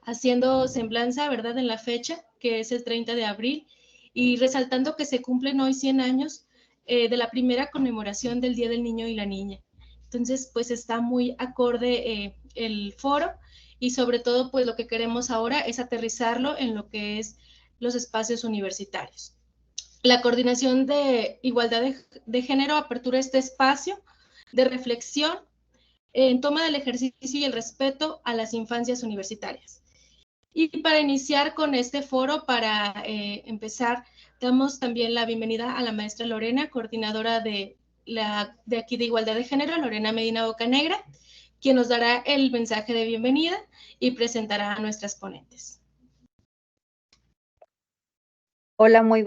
haciendo semblanza, ¿verdad?, en la fecha, que es el 30 de abril, y resaltando que se cumplen hoy 100 años de la primera conmemoración del Día del Niño y la Niña. Entonces, pues está muy acorde el foro, y sobre todo, pues lo que queremos ahora es aterrizarlo en lo que es los espacios universitarios. La Coordinación de Igualdad de Género apertura este espacio de reflexión en toma del ejercicio y el respeto a las infancias universitarias. Y para iniciar con este foro, para empezar, damos también la bienvenida a la maestra Lorena, coordinadora de aquí de Igualdad de Género, Lorena Medina Bocanegra, quien nos dará el mensaje de bienvenida y presentará a nuestras ponentes. Hola, muy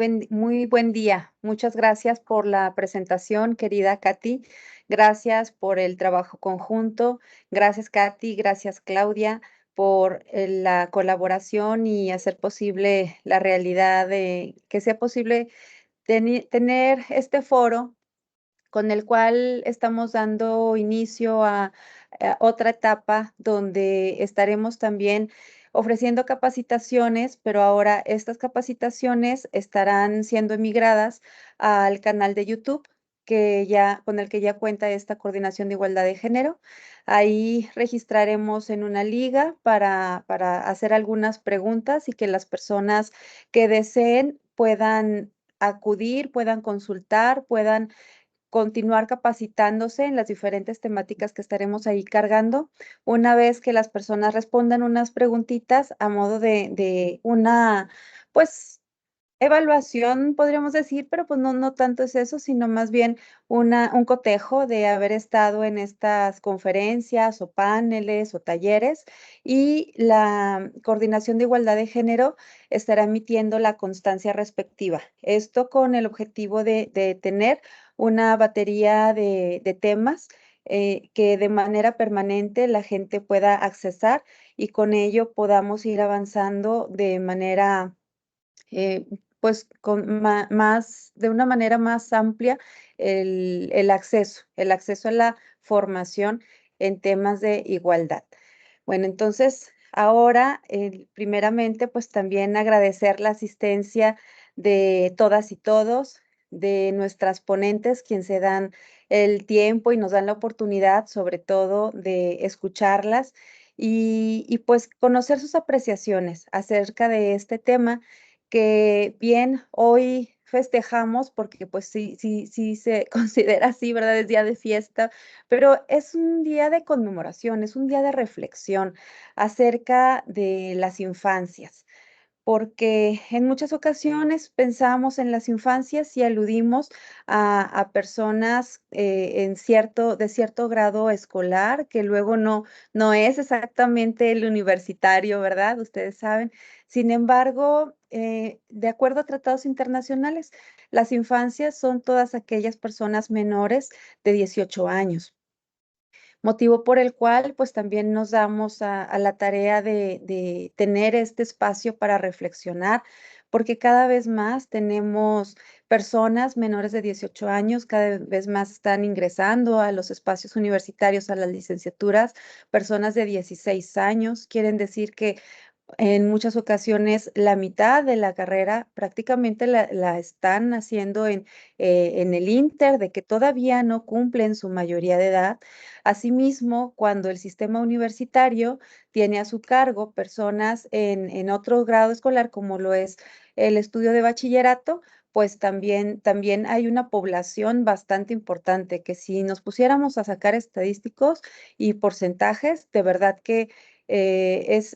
buen día. Muchas gracias por la presentación, querida Katy. Gracias por el trabajo conjunto. Gracias, Katy. Gracias, Claudia, por la colaboración y hacer posible la realidad de que sea posible tener este foro con el cual estamos dando inicio a otra etapa donde estaremos también ofreciendo capacitaciones, pero ahora estas capacitaciones estarán siendo emigradas al canal de YouTube con el que ya cuenta esta Coordinación de Igualdad de Género. Ahí registraremos en una liga para hacer algunas preguntas y que las personas que deseen puedan acudir, puedan consultar, puedan continuar capacitándose en las diferentes temáticas que estaremos ahí cargando. Una vez que las personas respondan unas preguntitas a modo de una, pues, evaluación, podríamos decir, pero pues no tanto es eso, sino más bien un cotejo de haber estado en estas conferencias o paneles o talleres, y la Coordinación de Igualdad de Género estará emitiendo la constancia respectiva. Esto con el objetivo de tener una batería de temas que de manera permanente la gente pueda accesar, y con ello podamos ir avanzando de manera pues de una manera más amplia el acceso a la formación en temas de igualdad. Bueno, entonces ahora, primeramente, pues también agradecer la asistencia de todas y todos, de nuestras ponentes, quienes se dan el tiempo y nos dan la oportunidad, sobre todo, de escucharlas y pues conocer sus apreciaciones acerca de este tema que bien hoy festejamos porque pues sí se considera así, ¿verdad? Es día de fiesta, pero es un día de conmemoración, es un día de reflexión acerca de las infancias, porque en muchas ocasiones pensamos en las infancias y aludimos a personas de cierto grado escolar, que luego no es exactamente el universitario, ¿verdad? Ustedes saben. Sin embargo, de acuerdo a tratados internacionales, las infancias son todas aquellas personas menores de 18 años. Motivo por el cual, pues, también nos damos a la tarea de tener este espacio para reflexionar, porque cada vez más tenemos personas menores de 18 años, cada vez más están ingresando a los espacios universitarios, a las licenciaturas, personas de 16 años. Quieren decir que en muchas ocasiones la mitad de la carrera prácticamente la están haciendo en el inter de que todavía no cumplen su mayoría de edad. Asimismo, cuando el sistema universitario tiene a su cargo personas en otro grado escolar, como lo es el estudio de bachillerato, pues también hay una población bastante importante que, si nos pusiéramos a sacar estadísticos y porcentajes, de verdad que es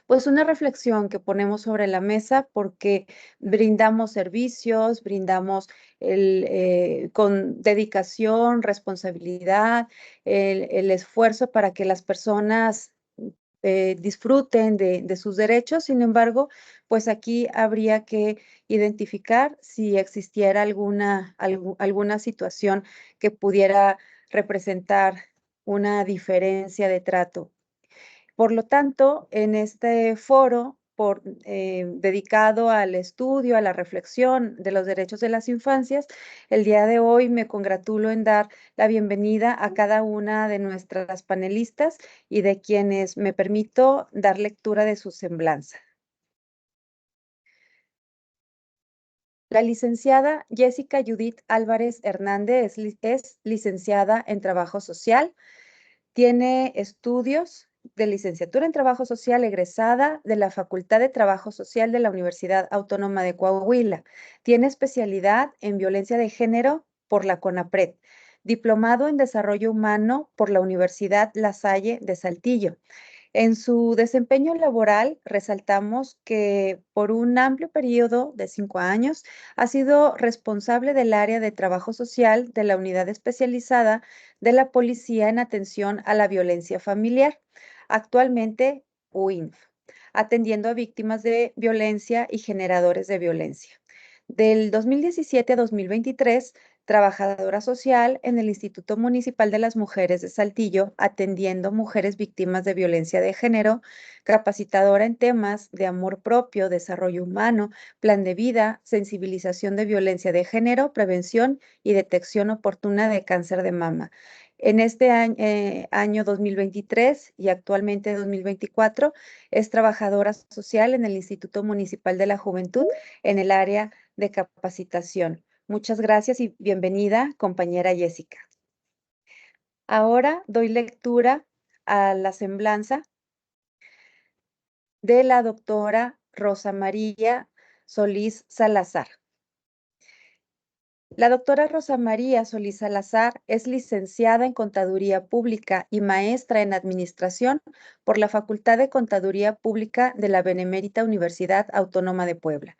pues una reflexión que ponemos sobre la mesa, porque brindamos servicios, brindamos con dedicación, responsabilidad, el esfuerzo para que las personas disfruten de sus derechos. Sin embargo, pues aquí habría que identificar si existiera alguna situación que pudiera representar una diferencia de trato. Por lo tanto, en este foro, dedicado al estudio, a la reflexión de los derechos de las infancias, el día de hoy me congratulo en dar la bienvenida a cada una de nuestras panelistas y de quienes me permito dar lectura de su semblanza. La licenciada Jessica Judith Álvarez Hernández es licenciada en Trabajo Social. Tiene estudios de licenciatura en Trabajo Social egresada de la Facultad de Trabajo Social de la Universidad Autónoma de Coahuila. Tiene especialidad en violencia de género por la CONAPRED. Diplomado en Desarrollo Humano por la Universidad La Salle de Saltillo. En su desempeño laboral, resaltamos que por un amplio periodo de 5 años ha sido responsable del área de trabajo social de la unidad especializada de la Policía en atención a la violencia familiar, actualmente UINF, atendiendo a víctimas de violencia y generadores de violencia. Del 2017 a 2023, trabajadora social en el Instituto Municipal de las Mujeres de Saltillo, atendiendo mujeres víctimas de violencia de género, capacitadora en temas de amor propio, desarrollo humano, plan de vida, sensibilización de violencia de género, prevención y detección oportuna de cáncer de mama. En este año 2023 y actualmente 2024 es trabajadora social en el Instituto Municipal de la Juventud en el área de capacitación. Muchas gracias y bienvenida, compañera Jessica. Ahora doy lectura a la semblanza de la doctora Rosa María Solís Salazar. La doctora Rosa María Solís Salazar es licenciada en Contaduría Pública y maestra en Administración por la Facultad de Contaduría Pública de la Benemérita Universidad Autónoma de Puebla.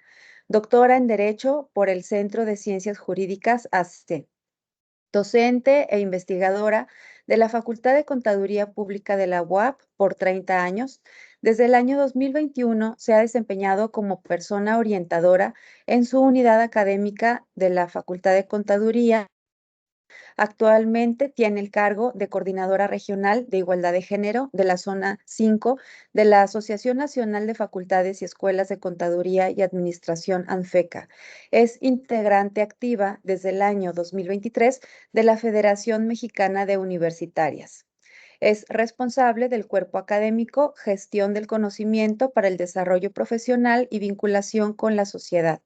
Doctora en Derecho por el Centro de Ciencias Jurídicas AC. Docente e investigadora de la Facultad de Contaduría Pública de la UAP por 30 años. Desde el año 2021 se ha desempeñado como persona orientadora en su unidad académica de la Facultad de Contaduría. Actualmente tiene el cargo de Coordinadora Regional de Igualdad de Género de la Zona 5 de la Asociación Nacional de Facultades y Escuelas de Contaduría y Administración ANFECA. Es integrante activa desde el año 2023 de la Federación Mexicana de Universitarias. Es responsable del cuerpo académico Gestión del Conocimiento para el Desarrollo Profesional y Vinculación con la Sociedad.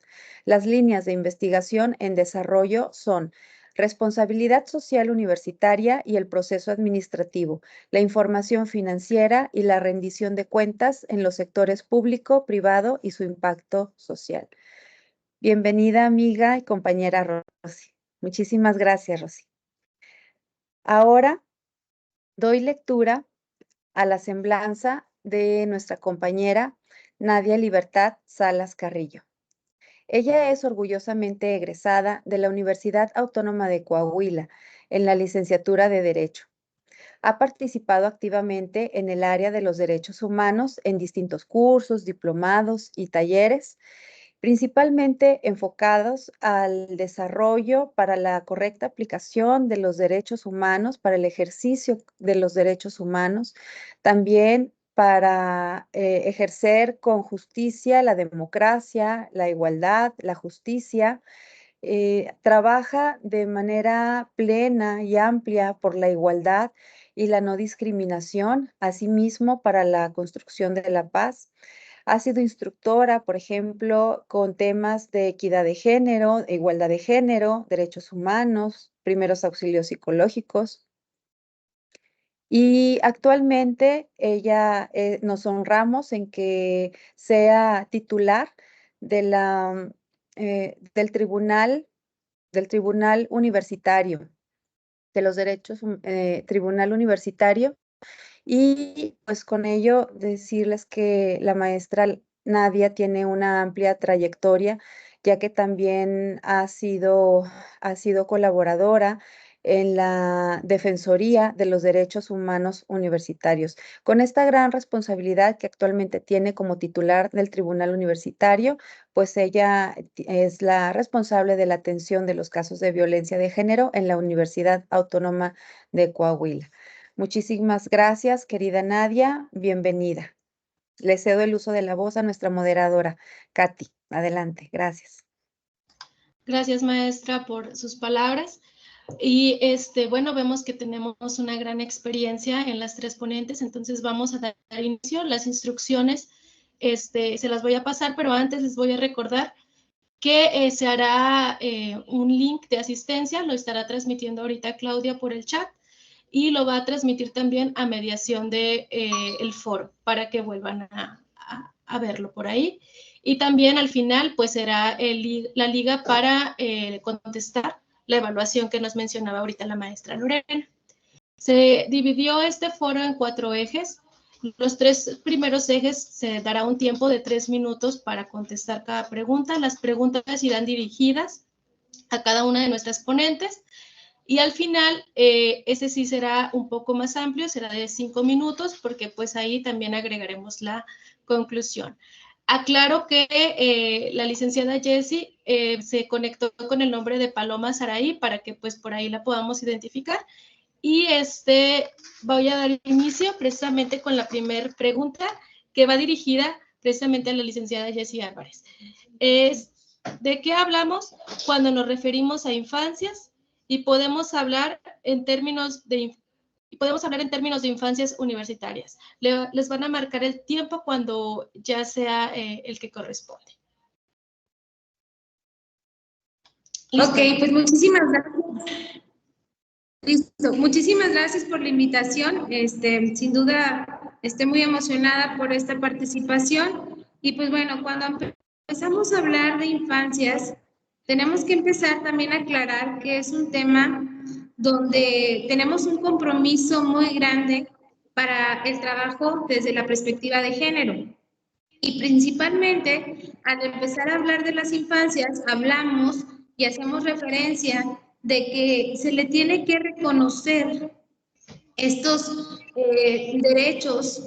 Las líneas de investigación en desarrollo son responsabilidad social universitaria y el proceso administrativo, la información financiera y la rendición de cuentas en los sectores público, privado y su impacto social. Bienvenida, amiga y compañera Rosy. Muchísimas gracias, Rosy. Ahora doy lectura a la semblanza de nuestra compañera Nadia Libertad Salas Carrillo. Ella es orgullosamente egresada de la Universidad Autónoma de Coahuila en la licenciatura de Derecho. Ha participado activamente en el área de los derechos humanos en distintos cursos, diplomados y talleres, principalmente enfocados al desarrollo para la correcta aplicación de los derechos humanos, para el ejercicio de los derechos humanos, también para ejercer con justicia la democracia, la igualdad, la justicia. Trabaja de manera plena y amplia por la igualdad y la no discriminación, asimismo para la construcción de la paz. Ha sido instructora, por ejemplo, con temas de equidad de género, igualdad de género, derechos humanos, primeros auxilios psicológicos. Y actualmente ella nos honramos en que sea titular de del Tribunal Universitario, de los Derechos, Tribunal Universitario. Y pues con ello decirles que la maestra Nadia tiene una amplia trayectoria, ya que también ha sido colaboradora en la Defensoría de los Derechos Humanos Universitarios. Con esta gran responsabilidad que actualmente tiene como titular del Tribunal Universitario, pues ella es la responsable de la atención de los casos de violencia de género en la Universidad Autónoma de Coahuila. Muchísimas gracias, querida Nadia. Bienvenida. Le cedo el uso de la voz a nuestra moderadora, Katy. Adelante, gracias. Gracias, maestra, por sus palabras. Y bueno, vemos que tenemos una gran experiencia en las tres ponentes, entonces vamos a dar inicio. Las instrucciones se las voy a pasar, pero antes les voy a recordar que se hará un link de asistencia, lo estará transmitiendo ahorita Claudia por el chat y lo va a transmitir también a mediación de el foro para que vuelvan a verlo por ahí. Y también al final, pues será la liga para contestar la evaluación que nos mencionaba ahorita la maestra Lorena. Se dividió este foro en 4 ejes. Los 3 primeros ejes se dará un tiempo de 3 minutos para contestar cada pregunta. Las preguntas irán dirigidas a cada una de nuestras ponentes. Y al final, ese sí será un poco más amplio, será de 5 minutos, porque pues ahí también agregaremos la conclusión. Aclaro que la licenciada Jessie se conectó con el nombre de Paloma Saraí para que pues por ahí la podamos identificar. Y voy a dar inicio precisamente con la primera pregunta que va dirigida precisamente a la licenciada Jessie Álvarez. ¿De qué hablamos cuando nos referimos a infancias? Y podemos hablar en términos de infancias universitarias. Les van a marcar el tiempo cuando ya sea el que corresponde. ¿Listo? Ok, pues muchísimas gracias. Listo, muchísimas gracias por la invitación. Sin duda, estoy muy emocionada por esta participación. Y pues bueno, cuando empezamos a hablar de infancias, tenemos que empezar también a aclarar que es un tema donde tenemos un compromiso muy grande para el trabajo desde la perspectiva de género. Y principalmente, al empezar a hablar de las infancias, hablamos y hacemos referencia de que se le tiene que reconocer estos derechos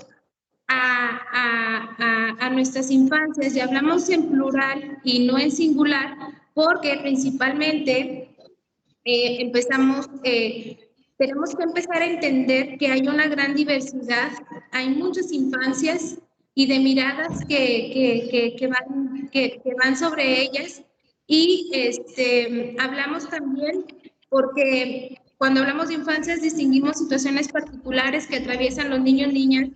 a nuestras infancias, y hablamos en plural y no en singular, porque principalmente tenemos que empezar a entender que hay una gran diversidad, hay muchas infancias y de miradas que van sobre ellas, y hablamos también porque cuando hablamos de infancias distinguimos situaciones particulares que atraviesan los niños, niñas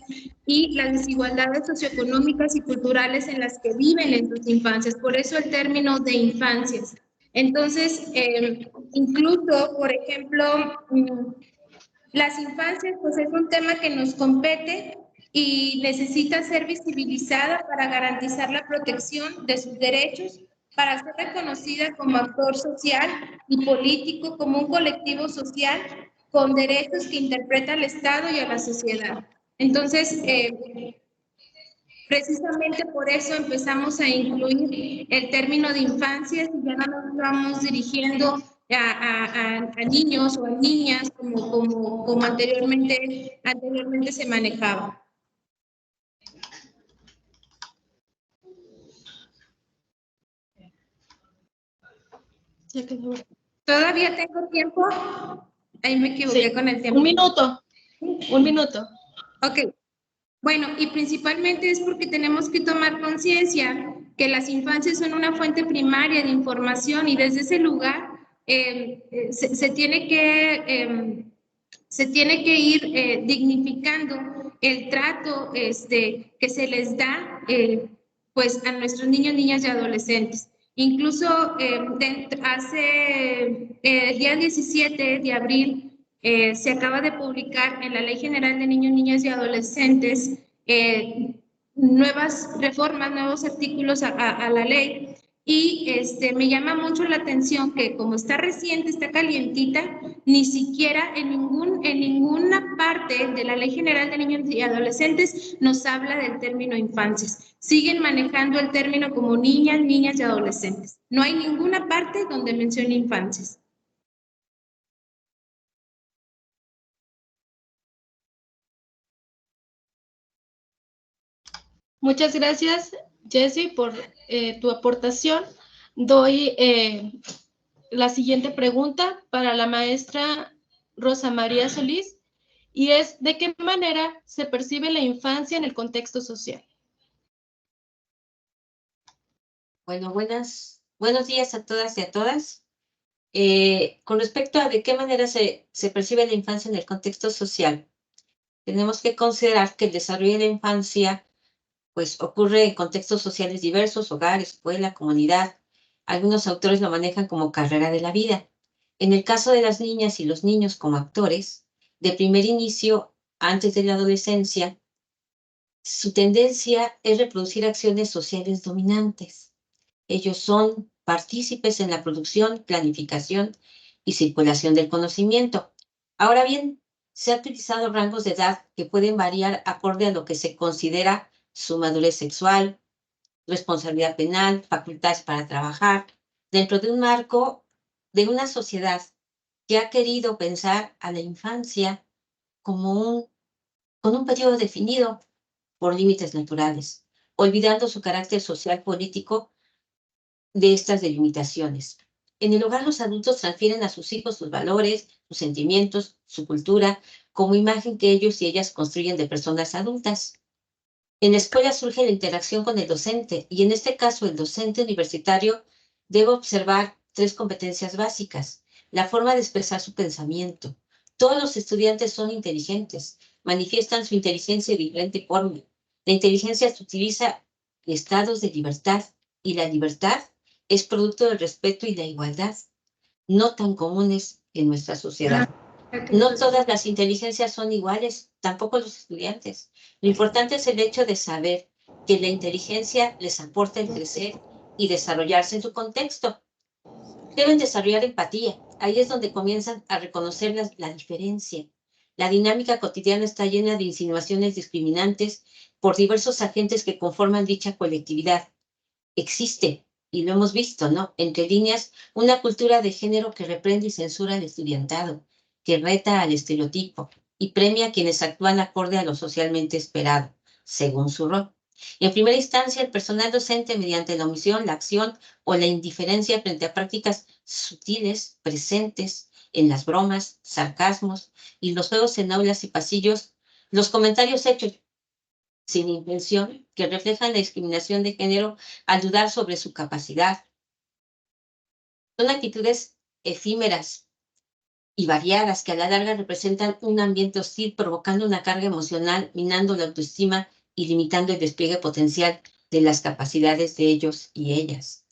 y las desigualdades socioeconómicas y culturales en las que viven en sus infancias, por eso el término de infancias. Entonces, incluso, por ejemplo, las infancias, pues es un tema que nos compete y necesita ser visibilizada para garantizar la protección de sus derechos, para ser reconocida como actor social y político, como un colectivo social con derechos que interpreta al Estado y a la sociedad. Entonces, precisamente por eso empezamos a incluir el término de infancias y ya no nos vamos dirigiendo a niños o a niñas como anteriormente se manejaba. ¿Todavía tengo tiempo? Ahí me equivoqué sí, con el tiempo. Un minuto. Ok. Bueno, y principalmente es porque tenemos que tomar conciencia que las infancias son una fuente primaria de información, y desde ese lugar se tiene que ir dignificando el trato que se les da pues a nuestros niños, niñas y adolescentes. Incluso hace el día 17 de abril se acaba de publicar en la Ley General de Niños, Niñas y Adolescentes nuevas reformas, nuevos artículos a la ley, y me llama mucho la atención que como está reciente, está calientita, ni siquiera en ninguna parte de la Ley General de Niños y Adolescentes nos habla del término infancias. Siguen manejando el término como niñas, niñas y adolescentes. No hay ninguna parte donde mencione infancias. Muchas gracias, Jessie, por tu aportación. Doy la siguiente pregunta para la maestra Rosa María Solís, y es: ¿de qué manera se percibe la infancia en el contexto social? Bueno, buenos días a todas y a todas. Con respecto a de qué manera se percibe la infancia en el contexto social, tenemos que considerar que el desarrollo de la infancia pues ocurre en contextos sociales diversos, hogar, escuela, comunidad. Algunos autores lo manejan como carrera de la vida. En el caso de las niñas y los niños como actores, de primer inicio, antes de la adolescencia, su tendencia es reproducir acciones sociales dominantes. Ellos son partícipes en la producción, planificación y circulación del conocimiento. Ahora bien, se han utilizado rangos de edad que pueden variar acorde a lo que se considera su madurez sexual, responsabilidad penal, facultades para trabajar, dentro de un marco de una sociedad que ha querido pensar a la infancia como con un periodo definido por límites naturales, olvidando su carácter social político de estas delimitaciones. En el hogar, los adultos transfieren a sus hijos sus valores, sus sentimientos, su cultura, como imagen que ellos y ellas construyen de personas adultas. En la escuela surge la interacción con el docente y en este caso el docente universitario debe observar 3 competencias básicas. La forma de expresar su pensamiento. Todos los estudiantes son inteligentes, manifiestan su inteligencia de diferente forma. La inteligencia se utiliza en estados de libertad y la libertad es producto del respeto y la igualdad, no tan comunes en nuestra sociedad. No todas las inteligencias son iguales, tampoco los estudiantes. Lo importante es el hecho de saber que la inteligencia les aporta el crecer y desarrollarse en su contexto. Deben desarrollar empatía. Ahí es donde comienzan a reconocer la diferencia. La dinámica cotidiana está llena de insinuaciones discriminantes por diversos agentes que conforman dicha colectividad. Existe, y lo hemos visto, ¿no? Entre líneas, una cultura de género que reprende y censura al estudiantado, que reta al estereotipo y premia a quienes actúan acorde a lo socialmente esperado, según su rol. En primera instancia, el personal docente, mediante la omisión, la acción o la indiferencia frente a prácticas sutiles presentes en las bromas, sarcasmos y los juegos en aulas y pasillos, los comentarios hechos sin intención que reflejan la discriminación de género al dudar sobre su capacidad. Son actitudes efímeras y variadas que a la larga representan un ambiente hostil, provocando una carga emocional, minando la autoestima y limitando el despliegue potencial de las capacidades de ellos y ellas.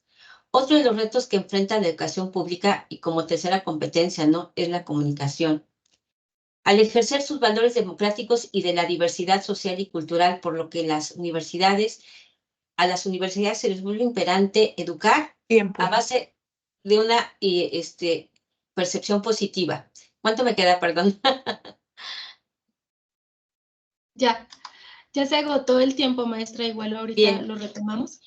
Otro de los retos que enfrenta la educación pública y como tercera competencia, ¿no?, es la comunicación. Al ejercer sus valores democráticos y de la diversidad social y cultural, por lo que a las universidades se les vuelve imperante educar a base de una percepción positiva. ¿Cuánto me queda, perdón? Ya se agotó el tiempo, maestra, igual ahorita bien. Lo retomamos.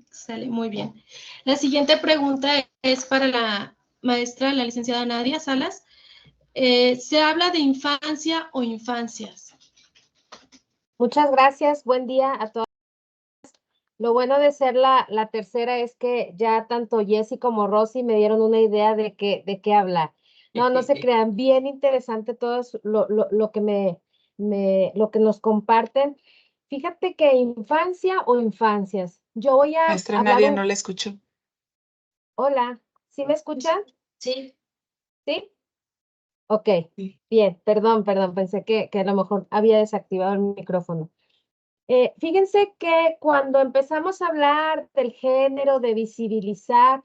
Sale muy bien. La siguiente pregunta es para la maestra, la licenciada Nadia Salas. ¿Se habla de infancia o infancias? Muchas gracias, buen día a todos. Lo bueno de ser la tercera es que ya tanto Jessy como Rosy me dieron una idea de qué hablar. No se crean, bien interesante todo lo que lo que nos comparten. Fíjate que infancia o infancias. Yo voy a Maestra hablar Nadia, no la escucho. Hola, ¿sí me escuchan? Sí. ¿Sí? Ok, Sí. bien, perdón, pensé que a lo mejor había desactivado el micrófono. Fíjense que cuando empezamos a hablar del género, de visibilizar,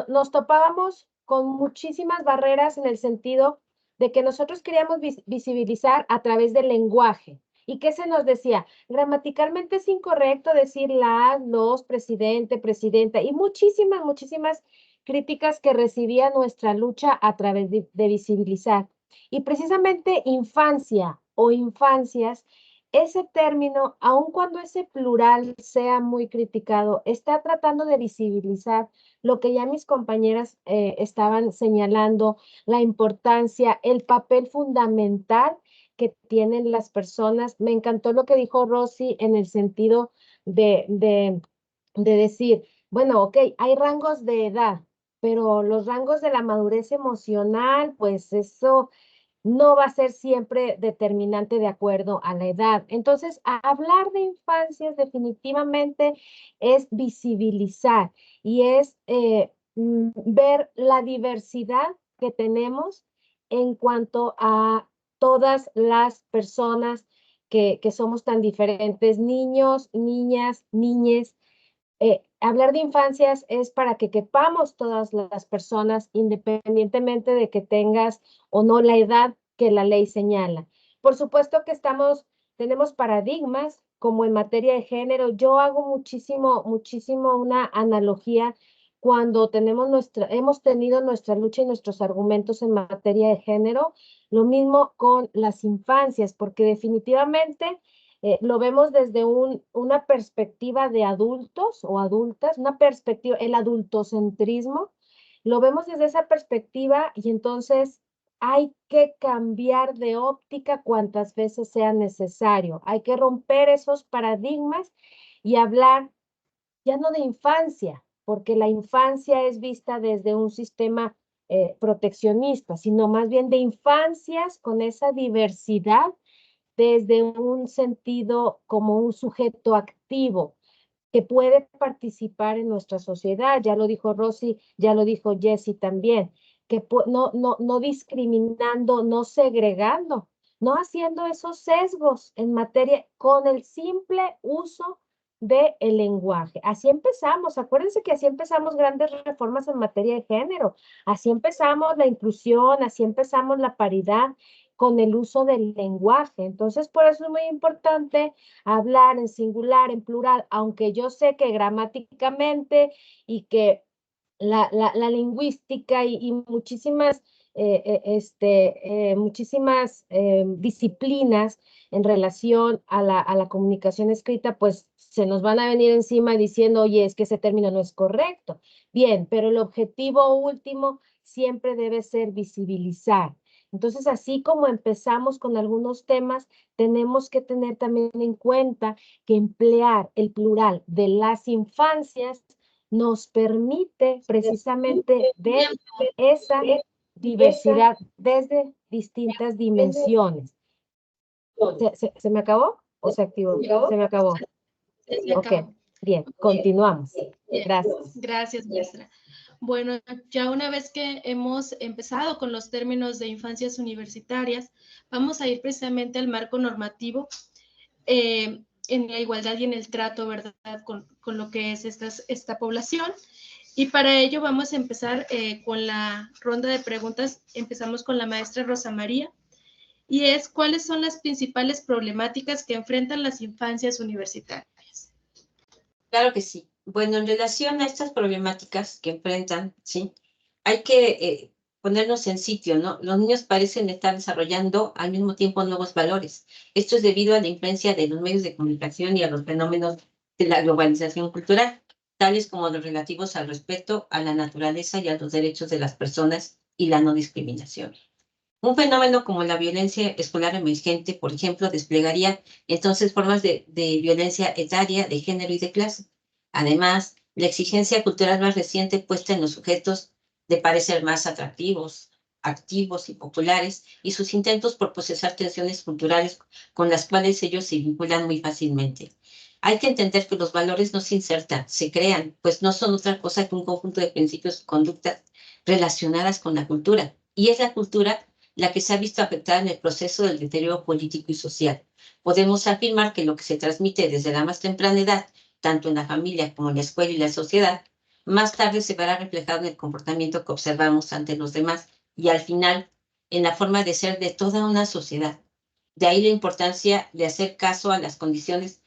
nos topábamos con muchísimas barreras en el sentido de que nosotros queríamos visibilizar a través del lenguaje. ¿Y qué se nos decía? Gramaticalmente es incorrecto decir las, los, presidente, presidenta, y muchísimas críticas que recibía nuestra lucha a través de visibilizar. Y precisamente infancia o infancias, ese término, aun cuando ese plural sea muy criticado, está tratando de visibilizar lo que ya mis compañeras estaban señalando, la importancia, el papel fundamental que tienen las personas. Me encantó lo que dijo Rosy en el sentido de decir, bueno, ok, hay rangos de edad, pero los rangos de la madurez emocional, pues eso no va a ser siempre determinante de acuerdo a la edad. Entonces, hablar de infancias definitivamente es visibilizar y es ver la diversidad que tenemos en cuanto a todas las personas que somos tan diferentes, niños, niñas, niñes. Hablar de infancias es para que quepamos todas las personas, independientemente de que tengas o no la edad que la ley señala. Por supuesto que tenemos paradigmas, como en materia de género. Yo hago muchísimo una analogía cuando hemos tenido nuestra lucha y nuestros argumentos en materia de género, lo mismo con las infancias, porque definitivamente lo vemos desde una perspectiva de adultos o adultas, una perspectiva, el adultocentrismo, lo vemos desde esa perspectiva y entonces hay que cambiar de óptica cuantas veces sea necesario. Hay que romper esos paradigmas y hablar ya no de infancia, porque la infancia es vista desde un sistema proteccionista, sino más bien de infancias con esa diversidad desde un sentido como un sujeto activo que puede participar en nuestra sociedad. Ya lo dijo Rosy, ya lo dijo Jessie también, que no discriminando, no segregando, no haciendo esos sesgos en materia con el simple uso del lenguaje. Así empezamos, acuérdense que así empezamos grandes reformas en materia de género, así empezamos la inclusión, así empezamos la paridad con el uso del lenguaje. Entonces, por eso es muy importante hablar en singular, en plural, aunque yo sé que gramáticamente y que la lingüística y muchísimas, disciplinas en relación a la comunicación escrita, pues se nos van a venir encima diciendo, oye, es que ese término no es correcto. Bien, pero el objetivo último siempre debe ser visibilizar. Entonces, así como empezamos con algunos temas, tenemos que tener también en cuenta que emplear el plural de las infancias nos permite precisamente ver esa diversidad desde distintas dimensiones. ¿Se me acabó o se activó? Se me acabó. Ok, bien, continuamos. Gracias. Gracias, maestra. Bueno, ya una vez que hemos empezado con los términos de infancias universitarias, vamos a ir precisamente al marco normativo en la igualdad y en el trato, ¿verdad?, con lo que es esta población. Y para ello vamos a empezar con la ronda de preguntas. Empezamos con la maestra Rosa María, y es, ¿cuáles son las principales problemáticas que enfrentan las infancias universitarias? Claro que sí. Bueno, en relación a estas problemáticas que enfrentan, sí, hay que ponernos en sitio, ¿no? Los niños parecen estar desarrollando al mismo tiempo nuevos valores. Esto es debido a la influencia de los medios de comunicación y a los fenómenos de la globalización cultural, tales como los relativos al respeto a la naturaleza y a los derechos de las personas y la no discriminación. Un fenómeno como la violencia escolar emergente, por ejemplo, desplegaría entonces formas de violencia etaria, de género y de clase. Además, la exigencia cultural más reciente puesta en los sujetos de parecer más atractivos, activos y populares, y sus intentos por procesar tensiones culturales con las cuales ellos se vinculan muy fácilmente. Hay que entender que los valores no se insertan, se crean, pues no son otra cosa que un conjunto de principios y conductas relacionadas con la cultura. Y es la cultura la que se ha visto afectada en el proceso del deterioro político y social. Podemos afirmar que lo que se transmite desde la más temprana edad, tanto en la familia como en la escuela y la sociedad, más tarde se verá reflejado en el comportamiento que observamos ante los demás y al final en la forma de ser de toda una sociedad. De ahí la importancia de hacer caso a las condiciones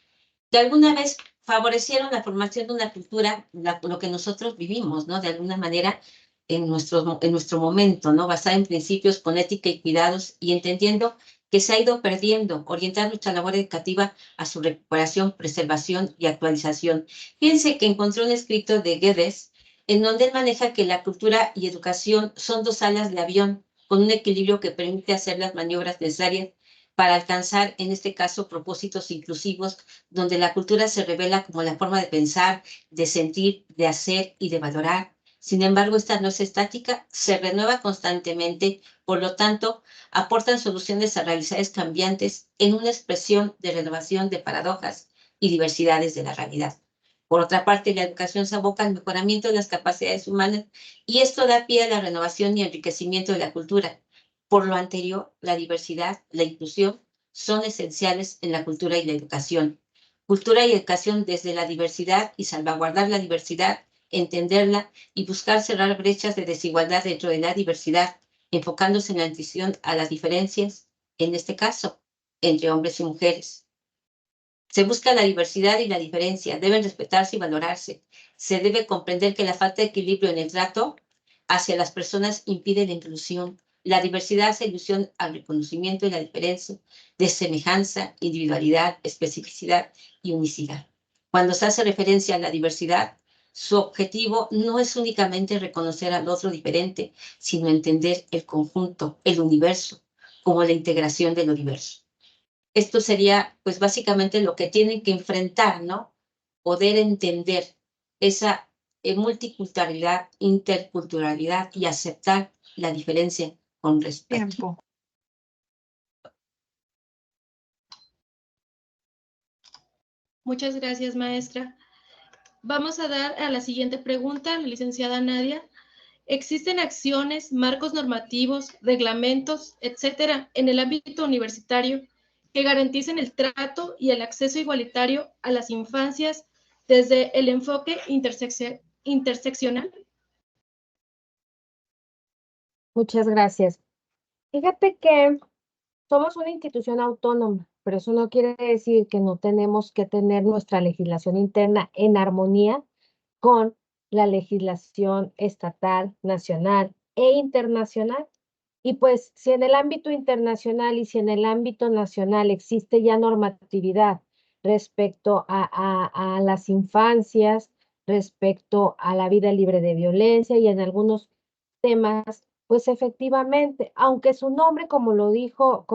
que alguna vez favorecieron la formación de una cultura, lo que nosotros vivimos, ¿no? De alguna manera en nuestro momento, ¿no? Basada en principios con ética y cuidados y entendiendo que se ha ido perdiendo, orientar nuestra labor educativa a su recuperación, preservación y actualización. Fíjense que encontré un escrito de Guedes en donde él maneja que la cultura y educación son dos alas de avión con un equilibrio que permite hacer las maniobras necesarias para alcanzar, en este caso, propósitos inclusivos, donde la cultura se revela como la forma de pensar, de sentir, de hacer y de valorar, Sin embargo, esta no es estática, se renueva constantemente, por lo tanto, aportan soluciones a realidades cambiantes en una expresión de renovación de paradojas y diversidades de la realidad. Por otra parte, la educación se aboca al mejoramiento de las capacidades humanas y esto da pie a la renovación y enriquecimiento de la cultura. Por lo anterior, la diversidad, la inclusión son esenciales en la cultura y la educación. Cultura y educación desde la diversidad y salvaguardar la diversidad, entenderla y buscar cerrar brechas de desigualdad dentro de la diversidad, enfocándose en la atención a las diferencias, en este caso, entre hombres y mujeres. Se busca la diversidad y la diferencia, deben respetarse y valorarse. Se debe comprender que la falta de equilibrio en el trato hacia las personas impide la inclusión. La diversidad hace ilusión al reconocimiento de la diferencia, de semejanza, individualidad, especificidad y unicidad. Cuando se hace referencia a la diversidad, su objetivo no es únicamente reconocer al otro diferente, sino entender el conjunto, el universo, como la integración del universo. Esto sería, pues, básicamente lo que tienen que enfrentar, ¿no? Poder entender esa multiculturalidad, interculturalidad y aceptar la diferencia con respeto. Tiempo. Muchas gracias, maestra. Vamos a dar a la siguiente pregunta, la licenciada Nadia. ¿Existen acciones, marcos normativos, reglamentos, etcétera, en el ámbito universitario que garanticen el trato y el acceso igualitario a las infancias desde el enfoque interseccional? Muchas gracias. Fíjate que somos una institución autónoma, pero eso no quiere decir que no tenemos que tener nuestra legislación interna en armonía con la legislación estatal, nacional e internacional. Y pues si en el ámbito internacional y si en el ámbito nacional existe ya normatividad respecto a las infancias, respecto a la vida libre de violencia y en algunos temas, pues efectivamente, aunque su nombre, como lo dijo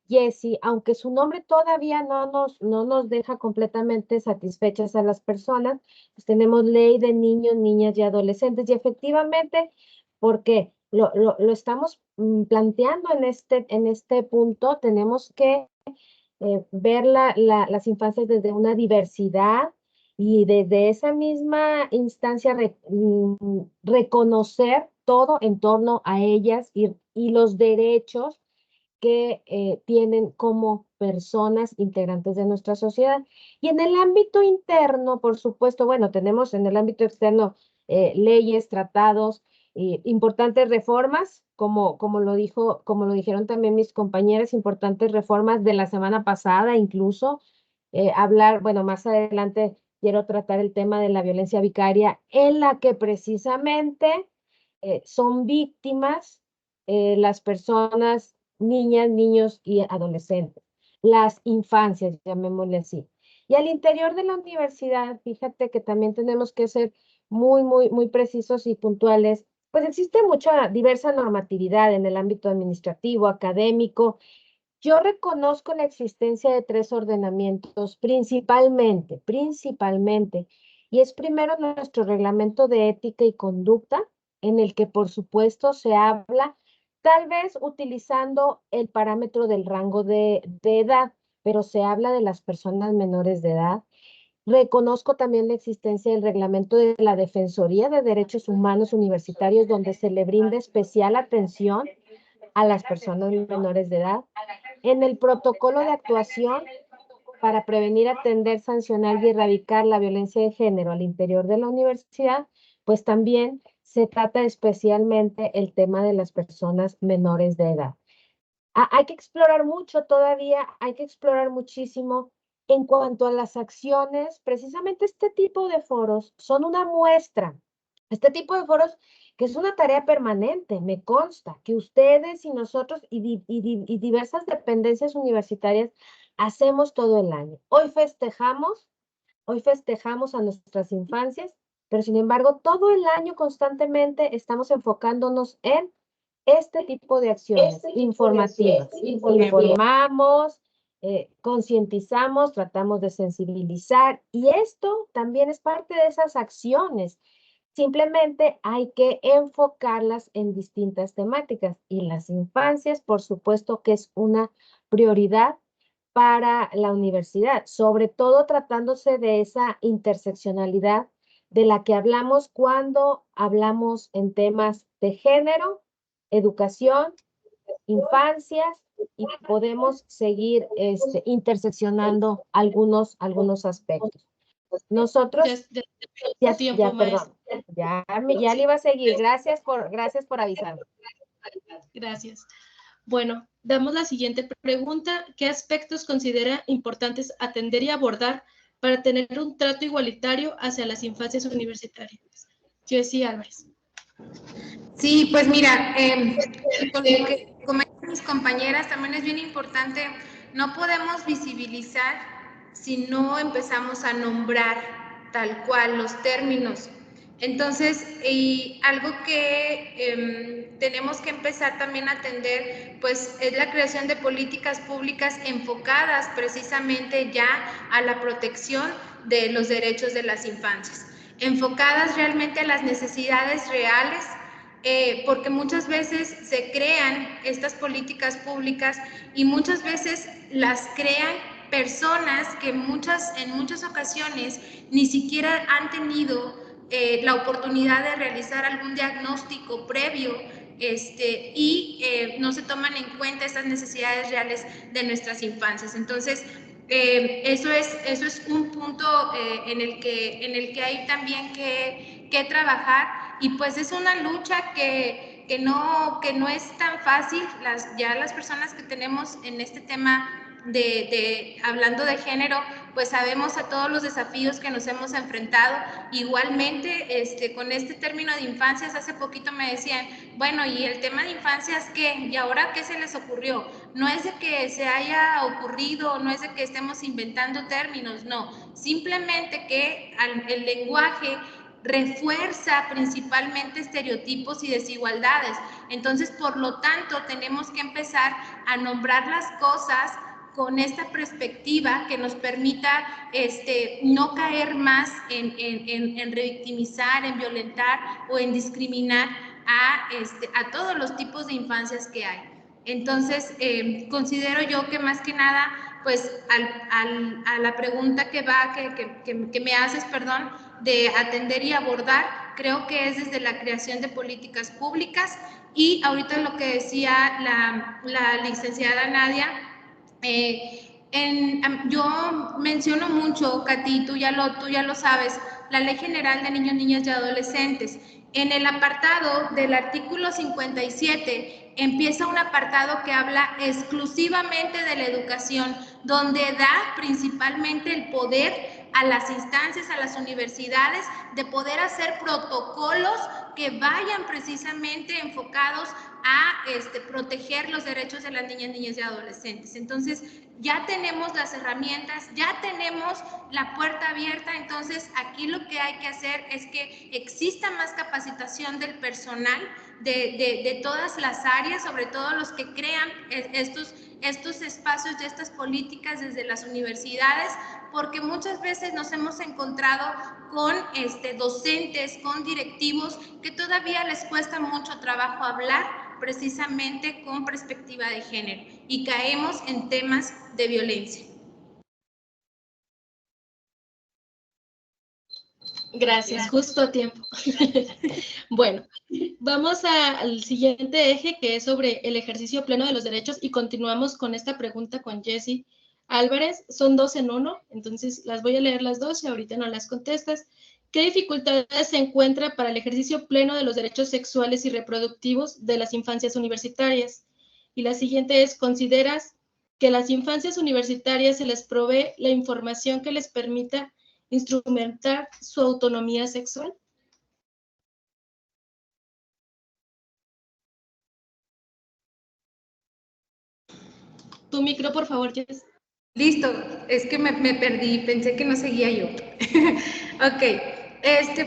Jessie, aunque su nombre todavía no nos deja completamente satisfechas a las personas, pues tenemos ley de niños, niñas y adolescentes y efectivamente, porque lo estamos planteando en este punto, tenemos que ver las infancias desde una diversidad y desde esa misma instancia reconocer todo en torno a ellas y los derechos que tienen como personas integrantes de nuestra sociedad. Y en el ámbito interno, por supuesto, bueno, tenemos en el ámbito externo leyes, tratados, importantes reformas, como lo dijeron también mis compañeras, importantes reformas de la semana pasada, incluso hablar, bueno, más adelante quiero tratar el tema de la violencia vicaria, en la que precisamente son víctimas las personas, niñas, niños y adolescentes, las infancias, llamémosle así. Y al interior de la universidad, fíjate que también tenemos que ser muy precisos y puntuales, pues existe mucha diversa normatividad en el ámbito administrativo, académico. Yo reconozco la existencia de 3 ordenamientos principalmente, y es primero nuestro reglamento de ética y conducta, en el que por supuesto se habla, tal vez utilizando el parámetro del rango de edad, pero se habla de las personas menores de edad. Reconozco también la existencia del reglamento de la Defensoría de Derechos Humanos Universitarios, donde se le brinda especial atención a las personas menores de edad. En el protocolo de actuación para prevenir, atender, sancionar y erradicar la violencia de género al interior de la universidad, pues también se trata especialmente el tema de las personas menores de edad. Hay que explorar mucho todavía, hay que explorar muchísimo en cuanto a las acciones. Precisamente este tipo de foros son una muestra. Este tipo de foros que es una tarea permanente, me consta, que ustedes y nosotros y diversas dependencias universitarias hacemos todo el año. Hoy festejamos a nuestras infancias, pero sin embargo todo el año constantemente estamos enfocándonos en este tipo de acciones informativas. Informamos, concientizamos, tratamos de sensibilizar y esto también es parte de esas acciones Simplemente hay que enfocarlas en distintas temáticas y las infancias, por supuesto que es una prioridad para la universidad, sobre todo tratándose de esa interseccionalidad de la que hablamos cuando hablamos en temas de género, educación, infancias, y podemos seguir interseccionando algunos aspectos. Nosotros, tiempo, perdón, ya le iba a seguir. Gracias por avisarme. Gracias. Bueno, damos la siguiente pregunta. ¿Qué aspectos considera importantes atender y abordar para tener un trato igualitario hacia las infancias universitarias? Jessie Álvarez. Sí, pues mira, con lo que comentan mis compañeras, también es bien importante, no podemos visibilizar si no empezamos a nombrar tal cual los términos. Entonces, y algo que tenemos que empezar también a atender, pues es la creación de políticas públicas enfocadas precisamente ya a la protección de los derechos de las infancias, enfocadas realmente a las necesidades reales, porque muchas veces se crean estas políticas públicas y muchas veces las crean personas que en muchas ocasiones ni siquiera han tenido la oportunidad de realizar algún diagnóstico previo y no se toman en cuenta estas necesidades reales de nuestras infancias. Entonces, eso es un punto en el que hay también que trabajar, y pues es una lucha que no es tan fácil. Las personas que tenemos en este tema hablando de género, pues sabemos a todos los desafíos que nos hemos enfrentado. Igualmente, con este término de infancias, hace poquito me decían, bueno, ¿y el tema de infancias qué? ¿Y ahora qué se les ocurrió? No es de que se haya ocurrido, no es de que estemos inventando términos, no, simplemente que el lenguaje refuerza principalmente estereotipos y desigualdades. Entonces, por lo tanto, tenemos que empezar a nombrar las cosas con esta perspectiva que nos permita no caer más en revictimizar, en violentar o en discriminar a todos los tipos de infancias que hay. Entonces, considero yo que más que nada, pues a la pregunta que me haces, perdón, de atender y abordar, creo que es desde la creación de políticas públicas. Y ahorita lo que decía la licenciada Nadia, yo menciono mucho, Katy, tú ya lo sabes, la Ley General de Niños, Niñas y Adolescentes. En el apartado del artículo 57 empieza un apartado que habla exclusivamente de la educación, donde da principalmente el poder a las instancias, a las universidades, de poder hacer protocolos que vayan precisamente enfocados a proteger los derechos de las niñas y adolescentes. Entonces, ya tenemos las herramientas, ya tenemos la puerta abierta. Entonces, aquí lo que hay que hacer es que exista más capacitación del personal de todas las áreas, sobre todo los que crean estos espacios y estas políticas desde las universidades, porque muchas veces nos hemos encontrado con docentes, con directivos que todavía les cuesta mucho trabajo hablar precisamente con perspectiva de género, y caemos en temas de violencia. Gracias, justo a tiempo. Bueno, vamos al siguiente eje, que es sobre el ejercicio pleno de los derechos, y continuamos con esta pregunta con Jessie Álvarez. Son dos en uno, entonces las voy a leer las dos y ahorita no las contestas. ¿Qué dificultades se encuentra para el ejercicio pleno de los derechos sexuales y reproductivos de las infancias universitarias? Y la siguiente es, ¿consideras que a las infancias universitarias se les provee la información que les permita instrumentar su autonomía sexual? Tu micro, por favor, Jess. Listo, es que me perdí, pensé que no seguía yo. Ok,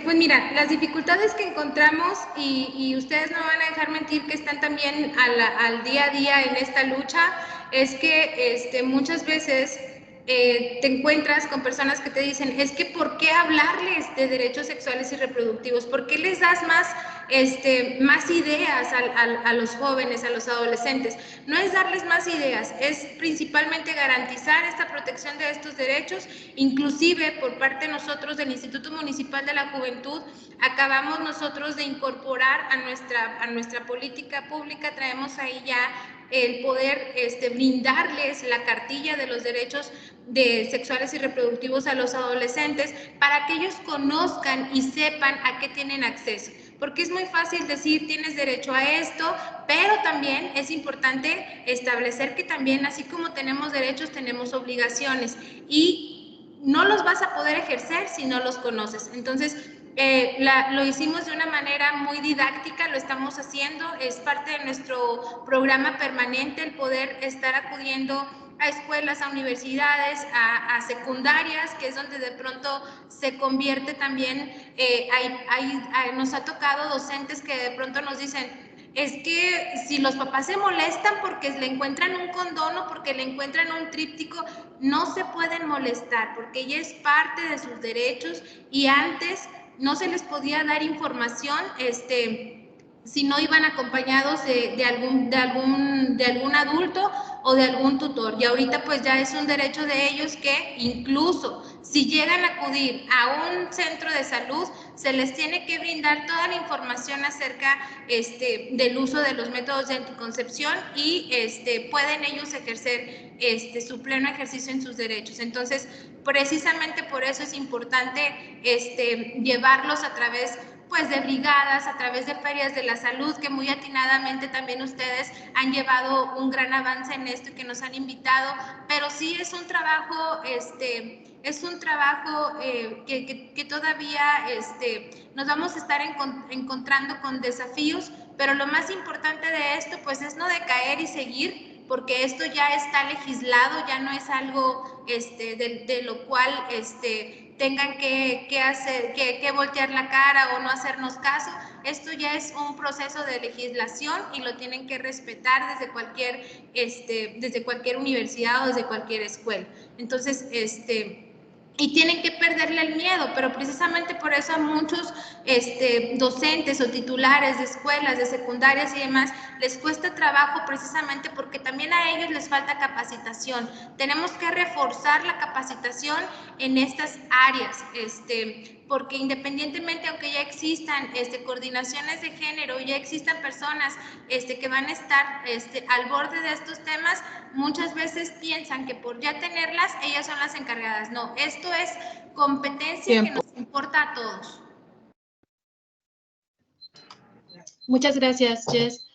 pues mira, las dificultades que encontramos, y ustedes no van a dejar mentir que están también al día a día en esta lucha, es que muchas veces te encuentras con personas que te dicen, es que ¿por qué hablarles de derechos sexuales y reproductivos? ¿Por qué les das más ideas a los jóvenes, a los adolescentes? No es darles más ideas, es principalmente garantizar esta protección de estos derechos. Inclusive por parte de nosotros del Instituto Municipal de la Juventud, acabamos nosotros de incorporar a nuestra política pública, traemos ahí ya el poder brindarles la cartilla de los derechos sexuales y reproductivos a los adolescentes para que ellos conozcan y sepan a qué tienen acceso. Porque es muy fácil decir tienes derecho a esto, pero también es importante establecer que también así como tenemos derechos, tenemos obligaciones y no los vas a poder ejercer si no los conoces. Entonces, lo hicimos de una manera muy didáctica, lo estamos haciendo, es parte de nuestro programa permanente el poder estar acudiendo a escuelas, a universidades, a secundarias, que es donde de pronto se convierte también, nos ha tocado docentes que de pronto nos dicen, es que si los papás se molestan porque le encuentran un condón o porque le encuentran un tríptico, no se pueden molestar porque ella es parte de sus derechos y antes no se les podía dar información si no iban acompañados de algún adulto o de algún tutor. Y ahorita pues ya es un derecho de ellos que incluso si llegan a acudir a un centro de salud, se les tiene que brindar toda la información acerca del uso de los métodos de anticoncepción y pueden ellos ejercer su pleno ejercicio en sus derechos. Entonces, precisamente por eso es importante llevarlos a través pues de brigadas, a través de ferias de la salud, que muy atinadamente también ustedes han llevado un gran avance en esto y que nos han invitado, pero sí es un trabajo, que todavía nos vamos a estar encontrando con desafíos, pero lo más importante de esto pues es no decaer y seguir, porque esto ya está legislado, ya no es algo de lo cual tengan que hacer, que voltear la cara o no hacernos caso. Esto ya es un proceso de legislación y lo tienen que respetar desde cualquier universidad o desde cualquier escuela. Entonces, y tienen que perderle el miedo, pero precisamente por eso a muchos docentes o titulares de escuelas, de secundarias y demás, les cuesta trabajo precisamente porque también a ellos les falta capacitación. Tenemos que reforzar la capacitación en estas áreas, porque independientemente, aunque ya existan coordinaciones de género, ya existan personas que van a estar al borde de estos temas, muchas veces piensan que por ya tenerlas, ellas son las encargadas. No, esto es competencia que nos importa a todos. Muchas gracias, Jess.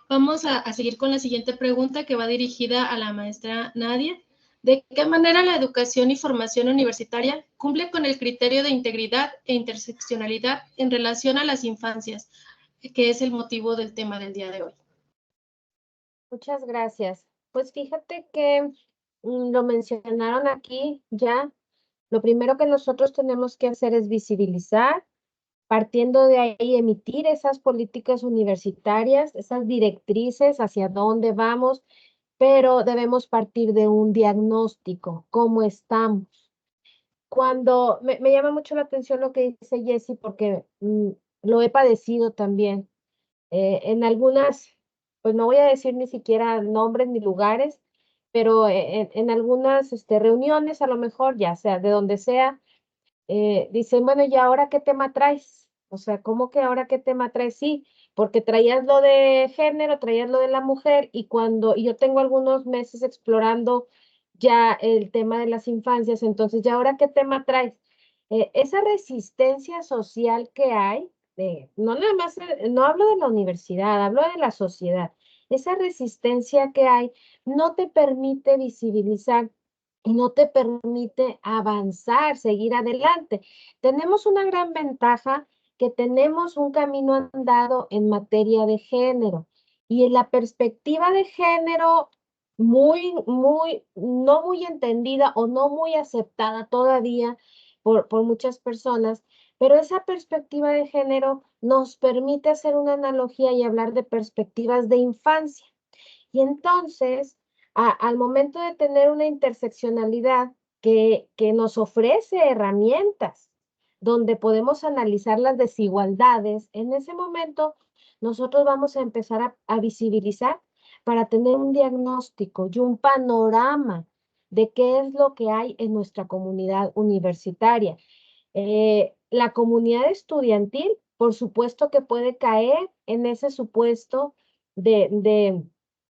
Vamos a seguir con la siguiente pregunta que va dirigida a la maestra Nadia. ¿De qué manera la educación y formación universitaria cumple con el criterio de integridad e interseccionalidad en relación a las infancias, que es el motivo del tema del día de hoy? Muchas gracias. Pues fíjate que lo mencionaron aquí ya. Lo primero que nosotros tenemos que hacer es visibilizar, partiendo de ahí emitir esas políticas universitarias, esas directrices hacia dónde vamos, pero debemos partir de un diagnóstico, cómo estamos. Cuando me llama mucho la atención lo que dice Jessie, porque lo he padecido también. En algunas, pues no voy a decir ni siquiera nombres ni lugares, pero en algunas reuniones, a lo mejor, ya sea de donde sea, dicen, bueno, ¿y ahora qué tema traes? O sea, ¿cómo que ahora qué tema traes? Sí, porque traías lo de género, traías lo de la mujer, y yo tengo algunos meses explorando ya el tema de las infancias, entonces, ¿y ahora qué tema traes? Esa resistencia social que hay, no nada más, no hablo de la universidad, hablo de la sociedad, esa resistencia que hay no te permite visibilizar y no te permite avanzar, seguir adelante. Tenemos una gran ventaja, que tenemos un camino andado en materia de género, y en la perspectiva de género no muy entendida o no muy aceptada todavía por muchas personas, pero esa perspectiva de género nos permite hacer una analogía y hablar de perspectivas de infancia. Y entonces, al momento de tener una interseccionalidad que nos ofrece herramientas donde podemos analizar las desigualdades, en ese momento nosotros vamos a empezar a visibilizar para tener un diagnóstico y un panorama de qué es lo que hay en nuestra comunidad universitaria. La comunidad estudiantil, por supuesto que puede caer en ese supuesto de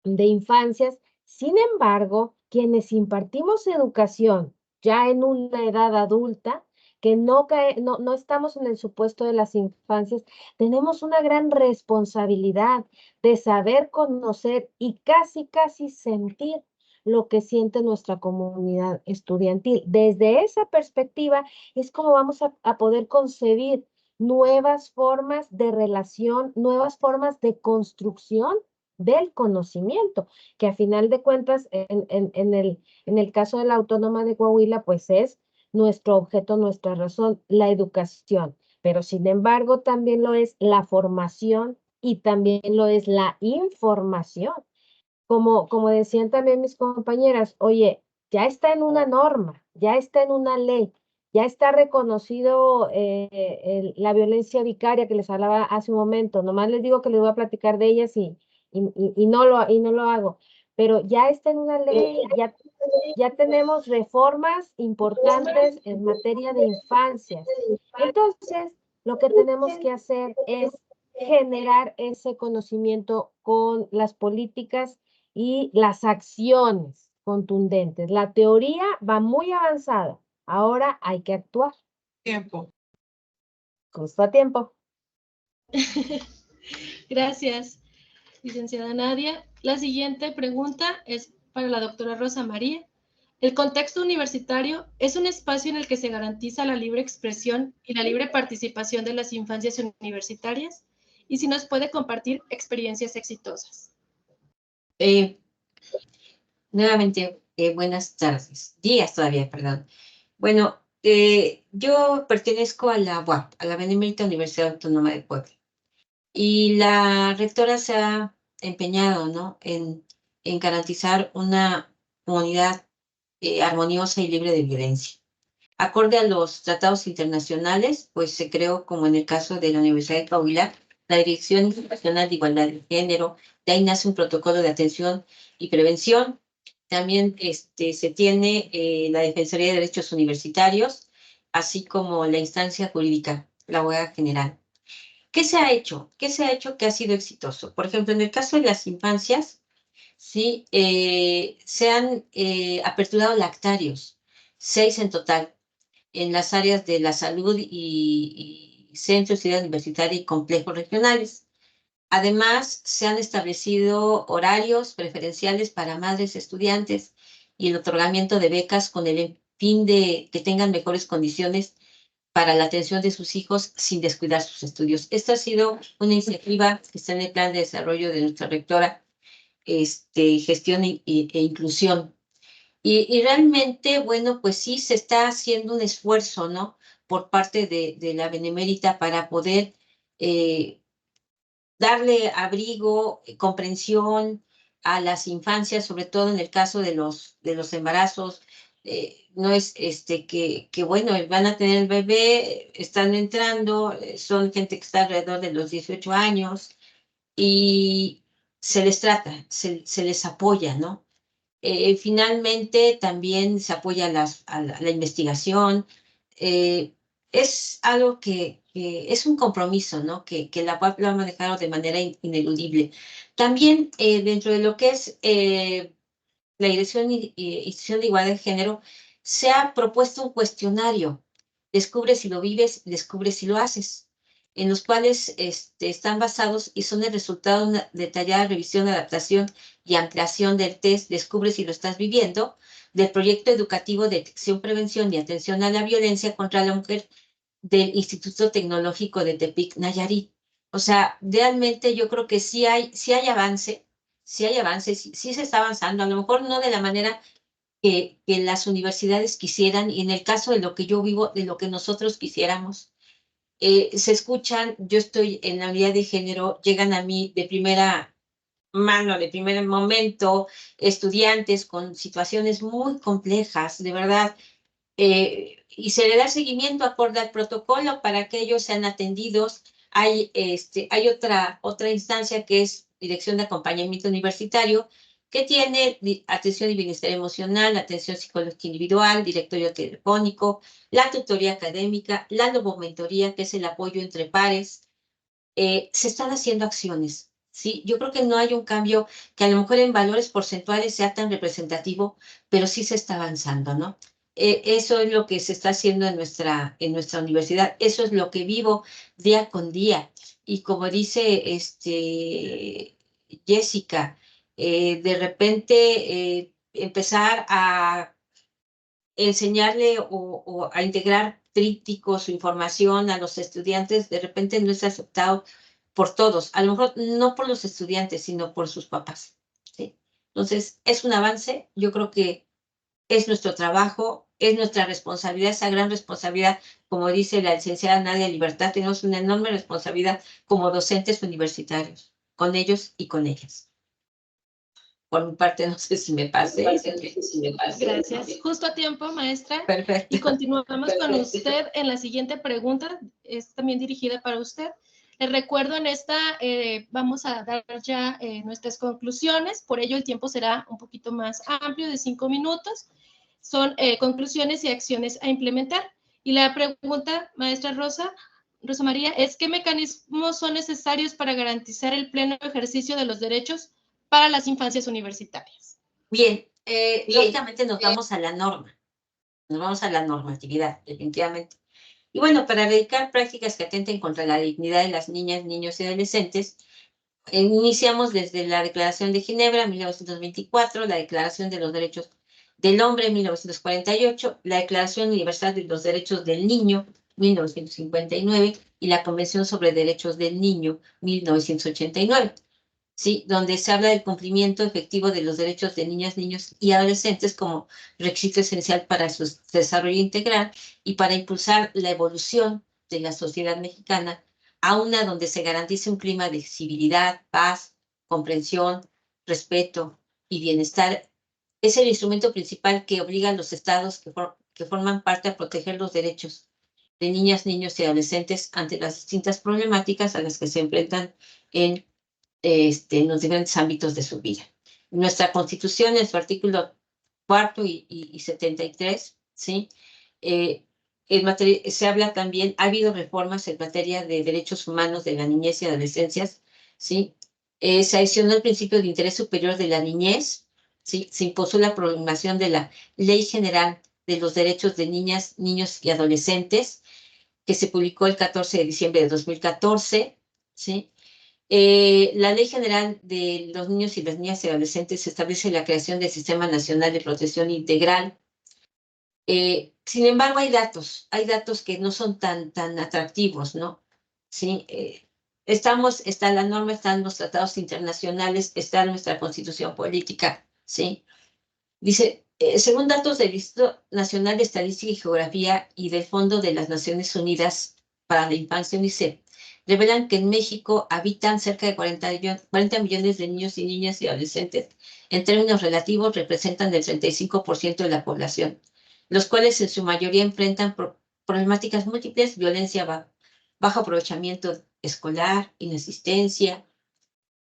infancias. Sin embargo, quienes impartimos educación ya en una edad adulta, que no estamos en el supuesto de las infancias, tenemos una gran responsabilidad de saber conocer y casi sentir lo que siente nuestra comunidad estudiantil. Desde esa perspectiva es como vamos a poder concebir nuevas formas de relación, nuevas formas de construcción del conocimiento, que a final de cuentas, en el caso de la Autónoma de Coahuila, pues es nuestro objeto, nuestra razón, la educación, pero sin embargo también lo es la formación y también lo es la información. Como decían también mis compañeras, oye, ya está en una norma, ya está en una ley, ya está reconocido la violencia vicaria que les hablaba hace un momento. Nomás les digo que les voy a platicar de ellas y no lo hago, pero ya está en una ley, ya tenemos reformas importantes en materia de infancias. Entonces, lo que tenemos que hacer es generar ese conocimiento con las políticas y las acciones contundentes. La teoría va muy avanzada. Ahora hay que actuar. Tiempo. Justo a tiempo. Gracias, licenciada Nadia. La siguiente pregunta es para la doctora Rosa María. ¿El contexto universitario es un espacio en el que se garantiza la libre expresión y la libre participación de las infancias universitarias? Y si nos puede compartir experiencias exitosas. Nuevamente, buenas tardes, días todavía, perdón. Bueno, yo pertenezco a la UAP, a la Benemérita Universidad Autónoma de Puebla, y la rectora se ha empeñado, ¿no?, en garantizar una comunidad armoniosa y libre de violencia. Acorde a los tratados internacionales, pues se creó, como en el caso de la Universidad de Coahuila, la Dirección Nacional de Igualdad de Género. De ahí nace un protocolo de atención y prevención. También se tiene la Defensoría de Derechos Universitarios, así como la instancia jurídica, la abogada general. ¿Qué se ha hecho? ¿Qué se ha hecho que ha sido exitoso? Por ejemplo, en el caso de las infancias, sí, se han aperturado lactarios, 6 en total, en las áreas de la salud y centros, ciudad universitaria y complejos regionales. Además, se han establecido horarios preferenciales para madres estudiantes y el otorgamiento de becas con el fin de que tengan mejores condiciones para la atención de sus hijos sin descuidar sus estudios. Esta ha sido una iniciativa que está en el plan de desarrollo de nuestra rectora, gestión e inclusión. Y realmente, bueno, pues sí se está haciendo un esfuerzo, ¿no?, por parte de la Benemérita para poder darle abrigo, comprensión a las infancias, sobre todo en el caso de los embarazos. No es que, bueno, van a tener el bebé, están entrando, son gente que está alrededor de los 18 años y se les trata, se les apoya, ¿no? Finalmente, también se apoya a la investigación. Es algo que es un compromiso, ¿no?, que la UAP lo ha manejado de manera ineludible. También, dentro de lo que es la Dirección Institución de Igualdad de Género, se ha propuesto un cuestionario, descubre si lo vives, descubre si lo haces, en los cuales están basados y son el resultado de una detallada revisión, adaptación y ampliación del test Descubre si lo estás viviendo, del proyecto educativo de detección, prevención y atención a la violencia contra la mujer del Instituto Tecnológico de Tepic, Nayarit. O sea, realmente yo creo que sí hay avance, sí se está avanzando, a lo mejor no de la manera que las universidades quisieran, y en el caso de lo que yo vivo, de lo que nosotros quisiéramos. Se escuchan, yo estoy en la unidad de género, llegan a mí de primera mano de primer momento, estudiantes con situaciones muy complejas, de verdad, y se le da seguimiento acorde al protocolo para que ellos sean atendidos. Hay otra instancia que es Dirección de Acompañamiento Universitario, que tiene atención y bienestar emocional, atención psicológica individual, directorio telefónico, la tutoría académica, la lobomentoría, que es el apoyo entre pares. Se están haciendo acciones, ¿sí? Yo creo que no hay un cambio que a lo mejor en valores porcentuales sea tan representativo, pero sí se está avanzando, ¿no? Eso es lo que se está haciendo en nuestra universidad, eso es lo que vivo día con día. Y como dice Jessica, de repente empezar a enseñarle o a integrar trípticos o información a los estudiantes, de repente no es aceptado por todos, a lo mejor no por los estudiantes, sino por sus papás, ¿sí? Entonces, es un avance, yo creo que es nuestro trabajo, es nuestra responsabilidad, esa gran responsabilidad, como dice la licenciada Nadia Libertad, tenemos una enorme responsabilidad como docentes universitarios, con ellos y con ellas. Por mi parte, no sé si me pase. Gracias. Justo a tiempo, maestra. Perfecto. Y continuamos con usted en la siguiente pregunta. Es también dirigida para usted. Les recuerdo, en esta vamos a dar ya nuestras conclusiones. Por ello, el tiempo será un poquito más amplio, de 5 minutos. Son conclusiones y acciones a implementar. Y la pregunta, maestra Rosa María, es: ¿qué mecanismos son necesarios para garantizar el pleno ejercicio de los derechos para las infancias universitarias? Bien, lógicamente nos vamos a la norma, nos vamos a la normatividad, definitivamente. Y bueno, para erradicar prácticas que atenten contra la dignidad de las niñas, niños y adolescentes, iniciamos desde la Declaración de Ginebra, 1924, la Declaración de los Derechos del Hombre, 1948, la Declaración Universal de los Derechos del Niño, 1959, y la Convención sobre Derechos del Niño, 1989. ¿Sí? Donde se habla del cumplimiento efectivo de los derechos de niñas, niños y adolescentes como requisito esencial para su desarrollo integral y para impulsar la evolución de la sociedad mexicana a una donde se garantice un clima de civilidad, paz, comprensión, respeto y bienestar. Es el instrumento principal que obliga a los estados que forman parte a proteger los derechos de niñas, niños y adolescentes ante las distintas problemáticas a las que se enfrentan en los diferentes ámbitos de su vida. Nuestra Constitución, en su artículo 4 y 73, ¿sí? Se habla también, ha habido reformas en materia de derechos humanos de la niñez y adolescencia, ¿sí? Se adicionó el principio de interés superior de la niñez, ¿sí? Se impuso la promulgación de la Ley General de los Derechos de Niñas, Niños y Adolescentes, que se publicó el 14 de diciembre de 2014, ¿sí? La Ley General de los Niños y las Niñas y Adolescentes establece la creación del Sistema Nacional de Protección Integral. Sin embargo, hay datos que no son tan atractivos, ¿no? ¿Sí? Está la norma, están los tratados internacionales, está nuestra Constitución Política, ¿sí? Dice, según datos del Instituto Nacional de Estadística y Geografía y del Fondo de las Naciones Unidas para la Infancia, UNICEF, revelan que en México habitan cerca de 40 millones de niños y niñas y adolescentes. En términos relativos, representan el 35% de la población, los cuales en su mayoría enfrentan problemáticas múltiples: violencia, bajo aprovechamiento escolar, inasistencia,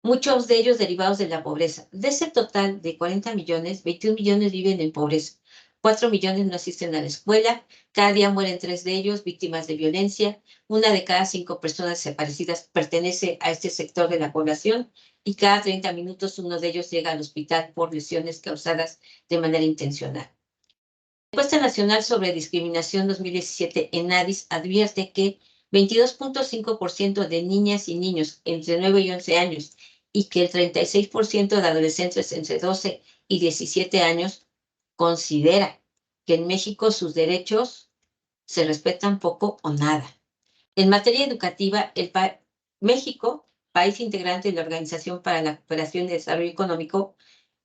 muchos de ellos derivados de la pobreza. De ese total de 40 millones, 21 millones viven en pobreza, 4 millones no asisten a la escuela, cada día mueren 3 de ellos víctimas de violencia, 1 de cada 5 personas desaparecidas pertenece a este sector de la población y cada 30 minutos uno de ellos llega al hospital por lesiones causadas de manera intencional. La encuesta nacional sobre discriminación 2017 en ADIS advierte que 22.5% de niñas y niños entre 9 y 11 años y que el 36% de adolescentes entre 12 y 17 años considera que en México sus derechos se respetan poco o nada. En materia educativa, México, país integrante de la Organización para la Cooperación y Desarrollo Económico,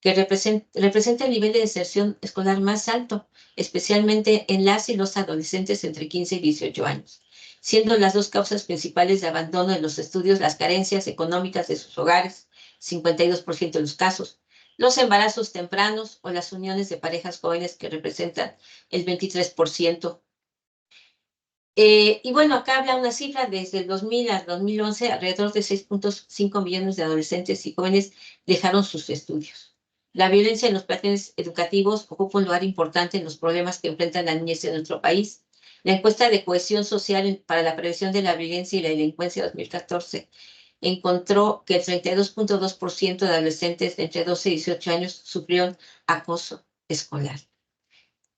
que representa el nivel de deserción escolar más alto, especialmente en las y los adolescentes entre 15 y 18 años, siendo las dos causas principales de abandono de los estudios las carencias económicas de sus hogares, 52% de los casos, los embarazos tempranos o las uniones de parejas jóvenes, que representan el 23%. Y bueno, acá habla una cifra: desde el 2000 al 2011, alrededor de 6.5 millones de adolescentes y jóvenes dejaron sus estudios. La violencia en los planes educativos ocupa un lugar importante en los problemas que enfrentan la niñez en nuestro país. La encuesta de cohesión social para la prevención de la violencia y la delincuencia 2014 encontró que el 32.2% de adolescentes de entre 12 y 18 años sufrieron acoso escolar.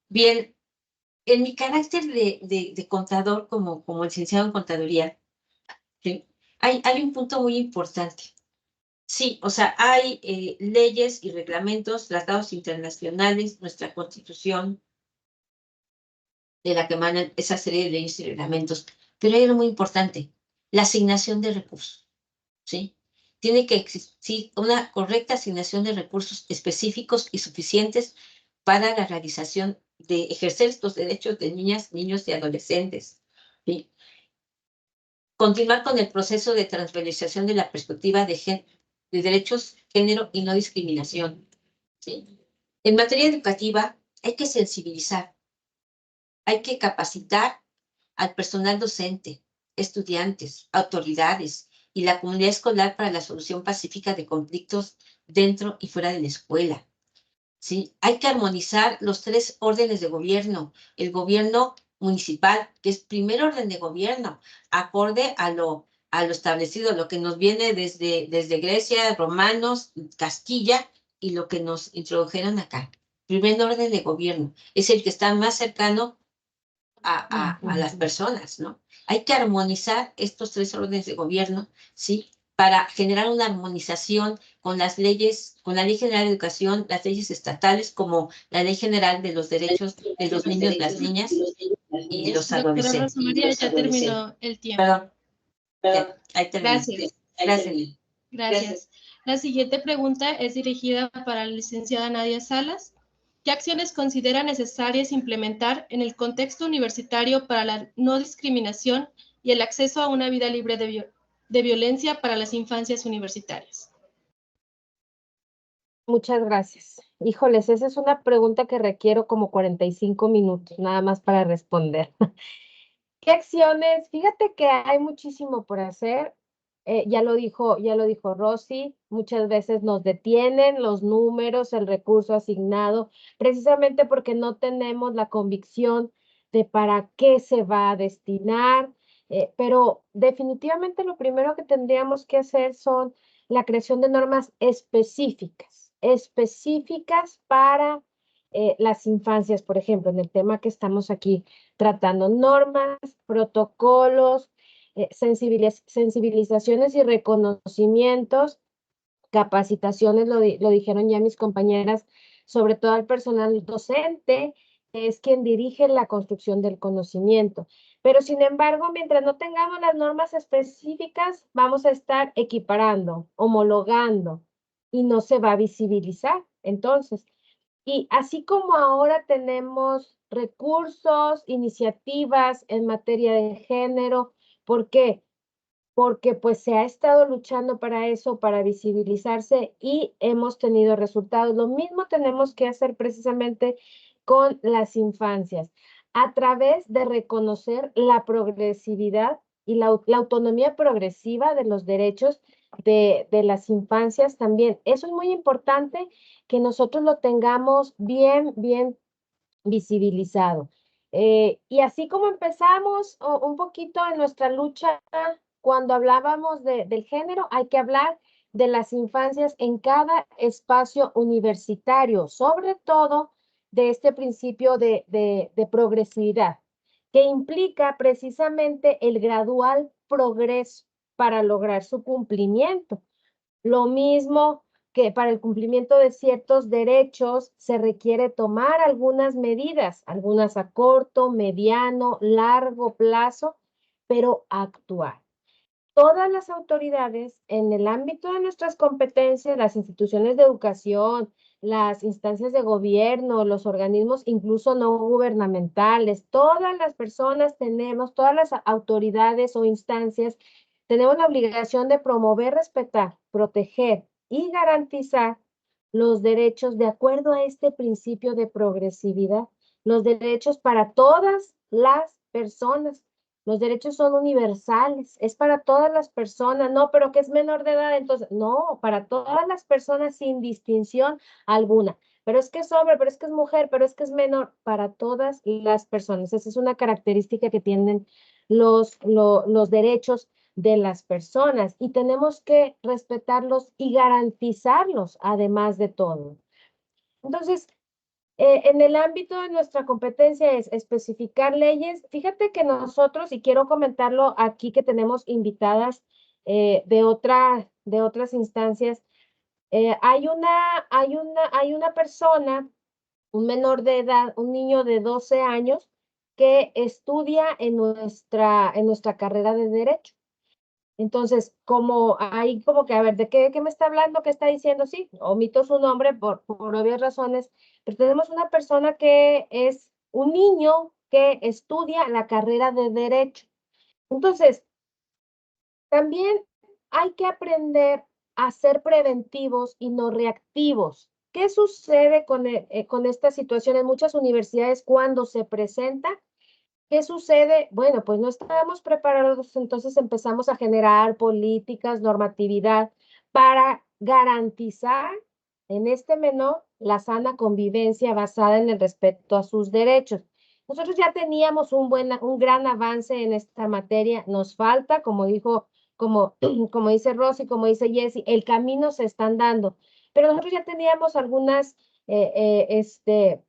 Bien, en mi carácter de contador, como licenciado en contaduría, ¿sí?, hay un punto muy importante. Sí, o sea, hay leyes y reglamentos, tratados internacionales, nuestra Constitución, de la que emanan esa serie de leyes y reglamentos, pero hay algo muy importante: la asignación de recursos, ¿sí? Tiene que existir una correcta asignación de recursos específicos y suficientes para la realización de ejercer estos derechos de niñas, niños y adolescentes, ¿sí? Continuar con el proceso de transversalización de la perspectiva de derechos, género y no discriminación, ¿sí? En materia educativa hay que sensibilizar, hay que capacitar al personal docente, estudiantes, autoridades y la comunidad escolar para la solución pacífica de conflictos dentro y fuera de la escuela, ¿sí? Hay que armonizar los 3 órdenes de gobierno: el gobierno municipal, que es primer orden de gobierno, acorde a lo establecido, lo que nos viene desde Grecia, romanos, Castilla, y lo que nos introdujeron acá. Primer orden de gobierno es el que está más cercano a las personas, ¿no? Hay que armonizar estos 3 órdenes de gobierno, ¿sí?, para generar una armonización con las leyes, con la Ley General de Educación, las leyes estatales, como la Ley General de los Derechos de los Niños, las Niñas y los Doctora adolescentes. Rosa María, ya terminó el tiempo. Perdón, ahí termino. Gracias. Gracias. Gracias. La siguiente pregunta es dirigida para la licenciada Nadia Salas. ¿Qué acciones considera necesarias implementar en el contexto universitario para la no discriminación y el acceso a una vida libre de violencia para las infancias universitarias? Muchas gracias. Híjoles, esa es una pregunta que requiero como 45 minutos nada más para responder. ¿Qué acciones? Fíjate que hay muchísimo por hacer. Ya lo dijo Rosy, muchas veces nos detienen los números, el recurso asignado, precisamente porque no tenemos la convicción de para qué se va a destinar, pero definitivamente lo primero que tendríamos que hacer son la creación de normas específicas para las infancias, por ejemplo, en el tema que estamos aquí tratando, normas, protocolos, sensibilizaciones y reconocimientos, capacitaciones, lo dijeron ya mis compañeras, sobre todo al personal docente, que es quien dirige la construcción del conocimiento. Pero sin embargo, mientras no tengamos las normas específicas, vamos a estar equiparando, homologando, y no se va a visibilizar. Entonces, y así como ahora tenemos recursos, iniciativas en materia de género, ¿por qué? Porque pues se ha estado luchando para eso, para visibilizarse, y hemos tenido resultados. Lo mismo tenemos que hacer precisamente con las infancias, a través de reconocer la progresividad y la autonomía progresiva de los derechos de las infancias también. Eso es muy importante, que nosotros lo tengamos bien visibilizado. Y así como empezamos un poquito en nuestra lucha cuando hablábamos del género, hay que hablar de las infancias en cada espacio universitario, sobre todo de este principio de progresividad, que implica precisamente el gradual progreso para lograr su cumplimiento. Lo mismo que para el cumplimiento de ciertos derechos se requiere tomar algunas medidas, algunas a corto, mediano, largo plazo, pero actuar. Todas las autoridades en el ámbito de nuestras competencias, las instituciones de educación, las instancias de gobierno, los organismos incluso no gubernamentales, todas las personas tenemos, todas las autoridades o instancias, tenemos la obligación de promover, respetar, proteger y garantizar los derechos de acuerdo a este principio de progresividad, los derechos para todas las personas. Los derechos son universales, es para todas las personas, no, pero que es menor de edad, entonces, no, para todas las personas sin distinción alguna. Pero es que es hombre, pero es que es mujer, pero es que es menor, para todas las personas. Esa es una característica que tienen los derechos de las personas y tenemos que respetarlos y garantizarlos, además de todo. Entonces, en el ámbito de nuestra competencia es especificar leyes. Fíjate que nosotros, y quiero comentarlo aquí que tenemos invitadas de otras instancias, hay una persona, un menor de edad, un niño de 12 años, que estudia en nuestra carrera de Derecho. Entonces, como hay como que, a ver, ¿de qué me está hablando? ¿Qué está diciendo? Sí, omito su nombre por obvias razones, pero tenemos una persona que es un niño que estudia la carrera de Derecho. Entonces, también hay que aprender a ser preventivos y no reactivos. ¿Qué sucede con esta situación en muchas universidades cuando se presenta? ¿Qué sucede? Bueno, pues no estábamos preparados, entonces empezamos a generar políticas, normatividad para garantizar en este menor la sana convivencia basada en el respeto a sus derechos. Nosotros ya teníamos un gran avance en esta materia, nos falta, como dice Rosy, como dice Jessie, el camino se están dando, pero nosotros ya teníamos algunas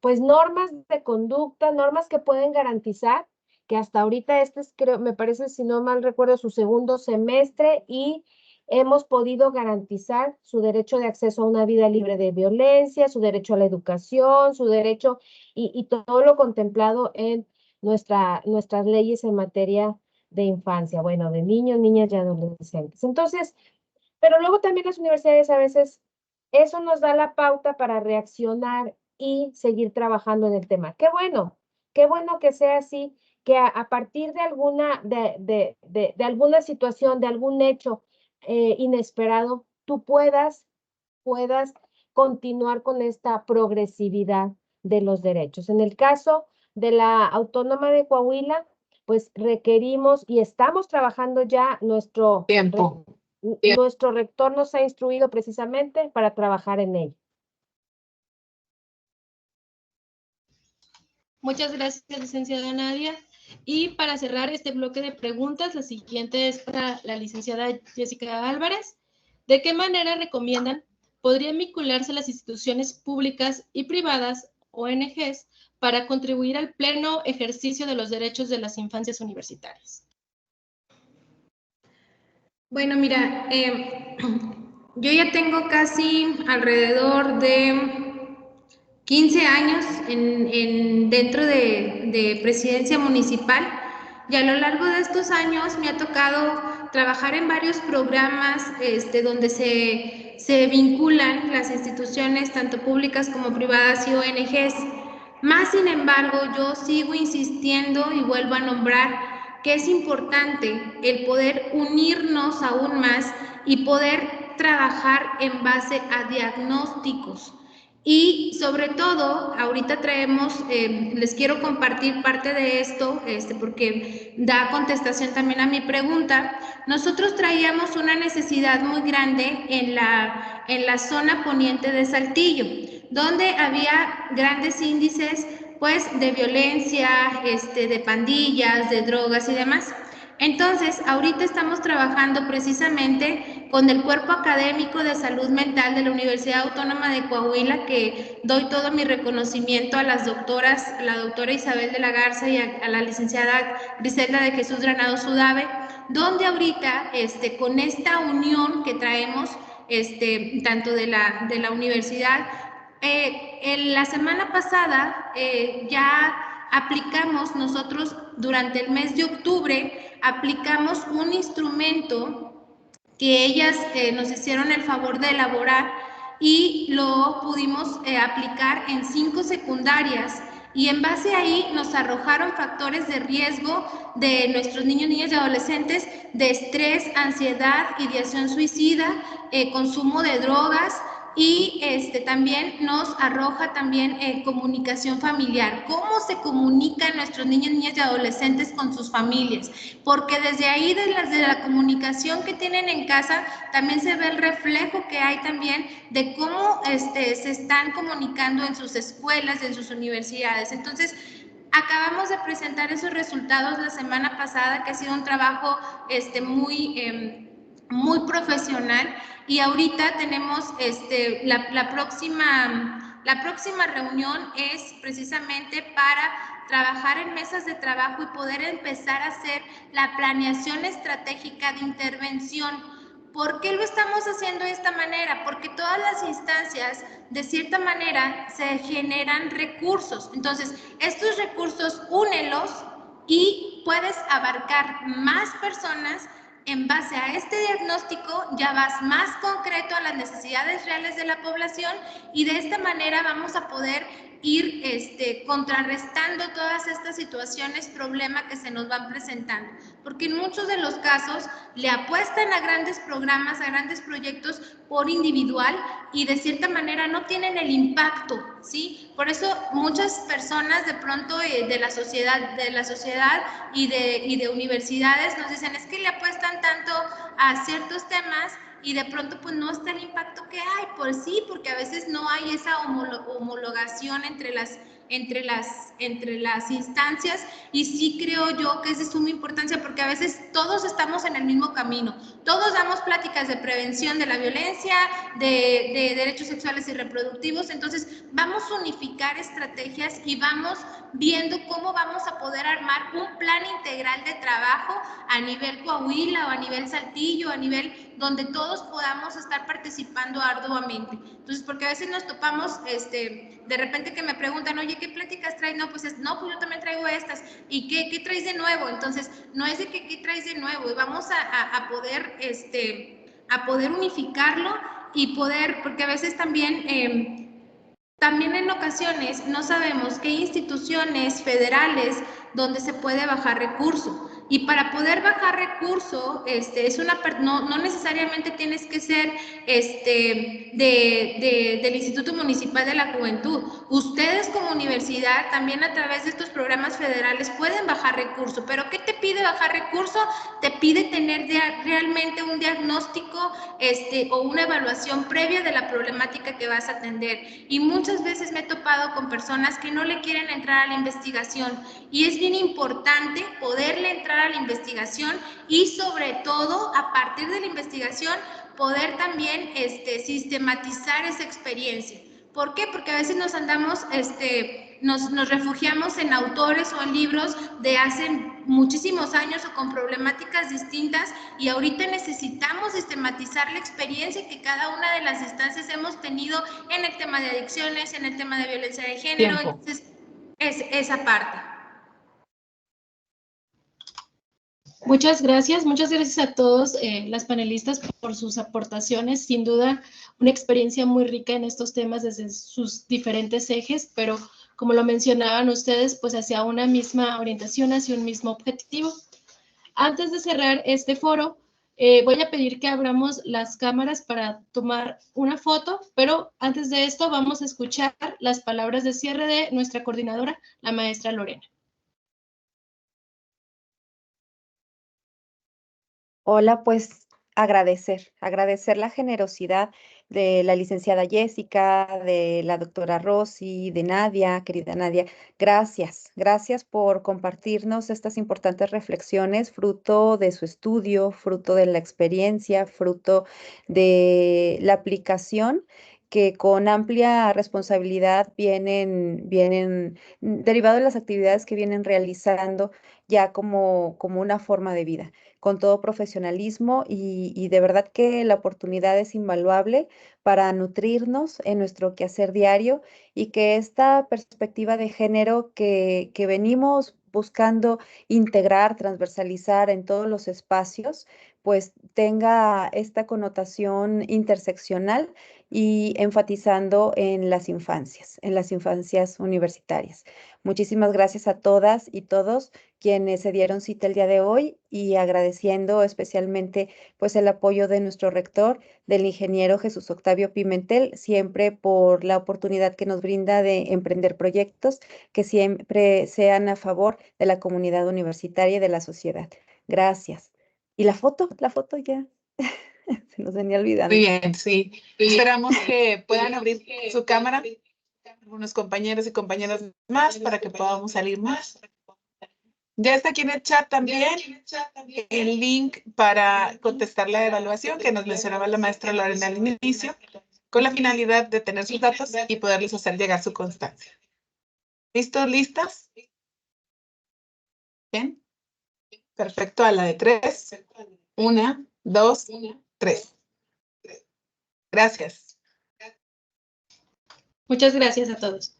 pues normas de conducta, normas que pueden garantizar que hasta ahorita creo, me parece, si no mal recuerdo, su segundo semestre y hemos podido garantizar su derecho de acceso a una vida libre de violencia, su derecho a la educación, su derecho y todo lo contemplado en nuestras leyes en materia de infancia, bueno, de niños, niñas y adolescentes. Entonces, pero luego también las universidades a veces, eso nos da la pauta para reaccionar y seguir trabajando en el tema. Qué bueno que sea así, que a partir de alguna situación, de algún hecho inesperado, tú puedas continuar con esta progresividad de los derechos. En el caso de la Autónoma de Coahuila, pues requerimos y estamos trabajando ya nuestro rector nos ha instruido precisamente para trabajar en ello. Muchas gracias, licenciada Nadia. Y para cerrar este bloque de preguntas, la siguiente es para la licenciada Jessica Álvarez. ¿De qué manera recomiendan podrían vincularse las instituciones públicas y privadas, ONGs, para contribuir al pleno ejercicio de los derechos de las infancias universitarias? Bueno, mira, yo ya tengo casi alrededor de 15 años dentro de presidencia municipal y a lo largo de estos años me ha tocado trabajar en varios programas donde se vinculan las instituciones tanto públicas como privadas y ONGs. Más sin embargo, yo sigo insistiendo y vuelvo a nombrar que es importante el poder unirnos aún más y poder trabajar en base a diagnósticos. Y sobre todo, ahorita les quiero compartir parte de esto, porque da contestación también a mi pregunta. Nosotros traíamos una necesidad muy grande en la zona poniente de Saltillo, donde había grandes índices, pues, de violencia, de pandillas, de drogas y demás. Entonces, ahorita estamos trabajando precisamente con el Cuerpo Académico de Salud Mental de la Universidad Autónoma de Coahuila, que doy todo mi reconocimiento a las doctoras, a la doctora Isabel de la Garza y a la licenciada Griselda de Jesús Granado Sudave, donde ahorita, con esta unión que traemos, tanto de la universidad, en la semana pasada ya aplicamos nosotros durante el mes de octubre, aplicamos un instrumento que ellas nos hicieron el favor de elaborar y lo pudimos aplicar en 5 secundarias y en base a ahí nos arrojaron factores de riesgo de nuestros niños, niñas y adolescentes de estrés, ansiedad, ideación suicida, consumo de drogas, y también nos arroja también comunicación familiar. ¿Cómo se comunican nuestros niños, niñas y adolescentes con sus familias? Porque desde ahí, desde la comunicación que tienen en casa, también se ve el reflejo que hay también de cómo se están comunicando en sus escuelas, en sus universidades. Entonces, acabamos de presentar esos resultados la semana pasada, que ha sido un trabajo muy profesional, y ahorita tenemos la próxima reunión es precisamente para trabajar en mesas de trabajo y poder empezar a hacer la planeación estratégica de intervención. ¿Por qué lo estamos haciendo de esta manera? Porque todas las instancias, de cierta manera, se generan recursos. Entonces, estos recursos, únelos y puedes abarcar más personas. En base a este diagnóstico ya vas más concreto a las necesidades reales de la población, y de esta manera vamos a poder ir contrarrestando todas estas situaciones, problema que se nos van presentando. Porque en muchos de los casos le apuestan a grandes programas, a grandes proyectos por individual, y de cierta manera no tienen el impacto, ¿sí? Por eso muchas personas de pronto de la sociedad y de universidades nos dicen, es que le apuestan tanto a ciertos temas y de pronto pues no está el impacto que hay. Pues sí, porque a veces no hay esa homologación entre las instancias, y sí creo yo que es de suma importancia, porque a veces todos estamos en el mismo camino, todos damos pláticas de prevención de la violencia, de derechos sexuales y reproductivos. Entonces vamos a unificar estrategias y vamos viendo cómo vamos a poder armar un plan integral de trabajo a nivel Coahuila o a nivel Saltillo, a nivel donde todos podamos estar participando arduamente. Entonces, porque a veces nos topamos, de repente que me preguntan, oye, ¿qué pláticas traes? No, pues yo también traigo estas. ¿Y qué traes de nuevo? Entonces, no es de que qué traes de nuevo, y vamos a poder unificarlo y poder, porque a veces también en ocasiones no sabemos qué instituciones federales donde se puede bajar recurso. Y para poder bajar recurso, no necesariamente tienes que ser del Instituto Municipal de la Juventud. Ustedes como universidad también a través de estos programas federales pueden bajar recurso. ¿Pero qué te pide bajar recurso? Te pide tener realmente un diagnóstico o una evaluación previa de la problemática que vas a atender. Y muchas veces me he topado con personas que no le quieren entrar a la investigación, y es bien importante poderle entrar a la investigación, y sobre todo a partir de la investigación poder también sistematizar esa experiencia. ¿Por qué? Porque a veces nos andamos, nos refugiamos en autores o en libros de hace muchísimos años o con problemáticas distintas, y ahorita necesitamos sistematizar la experiencia que cada una de las instancias hemos tenido en el tema de adicciones, en el tema de violencia de género. Tiempo. Entonces, es esa parte. Muchas gracias a todos las panelistas por sus aportaciones. Sin duda, una experiencia muy rica en estos temas desde sus diferentes ejes, pero como lo mencionaban ustedes, pues hacia una misma orientación, hacia un mismo objetivo. Antes de cerrar este foro, voy a pedir que abramos las cámaras para tomar una foto, pero antes de esto vamos a escuchar las palabras de cierre de nuestra coordinadora, la maestra Lorena. Hola, pues agradecer la generosidad de la licenciada Jessica, de la doctora Rosy, de Nadia, querida Nadia. Gracias por compartirnos estas importantes reflexiones, fruto de su estudio, fruto de la experiencia, fruto de la aplicación, que con amplia responsabilidad vienen derivado de las actividades que vienen realizando ya como una forma de vida, con todo profesionalismo, y de verdad que la oportunidad es invaluable para nutrirnos en nuestro quehacer diario, y que esta perspectiva de género que venimos buscando integrar, transversalizar en todos los espacios, pues tenga esta connotación interseccional y enfatizando en las infancias universitarias. Muchísimas gracias a todas y todos quienes se dieron cita el día de hoy y agradeciendo especialmente pues el apoyo de nuestro rector, del ingeniero Jesús Octavio Pimentel, siempre por la oportunidad que nos brinda de emprender proyectos que siempre sean a favor de la comunidad universitaria y de la sociedad. Gracias. ¿Y la foto? La foto ya se nos venía olvidando. Muy bien, sí. Esperamos que puedan abrir su cámara algunos compañeros y compañeras más para que podamos salir más. Ya está aquí en el chat también el link para contestar la evaluación que nos mencionaba la maestra Lorena al inicio, con la finalidad de tener sus datos y poderles hacer llegar su constancia. ¿Listos? ¿Listas? Bien. Perfecto, a la de 3. 1, 2, 3. Gracias. Muchas gracias a todos.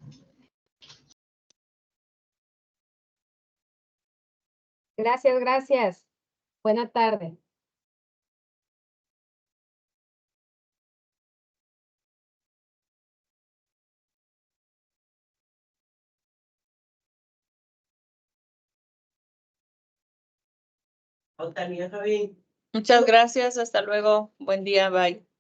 Gracias, gracias. Buena tarde. Muchas gracias, hasta luego. Buen día, bye.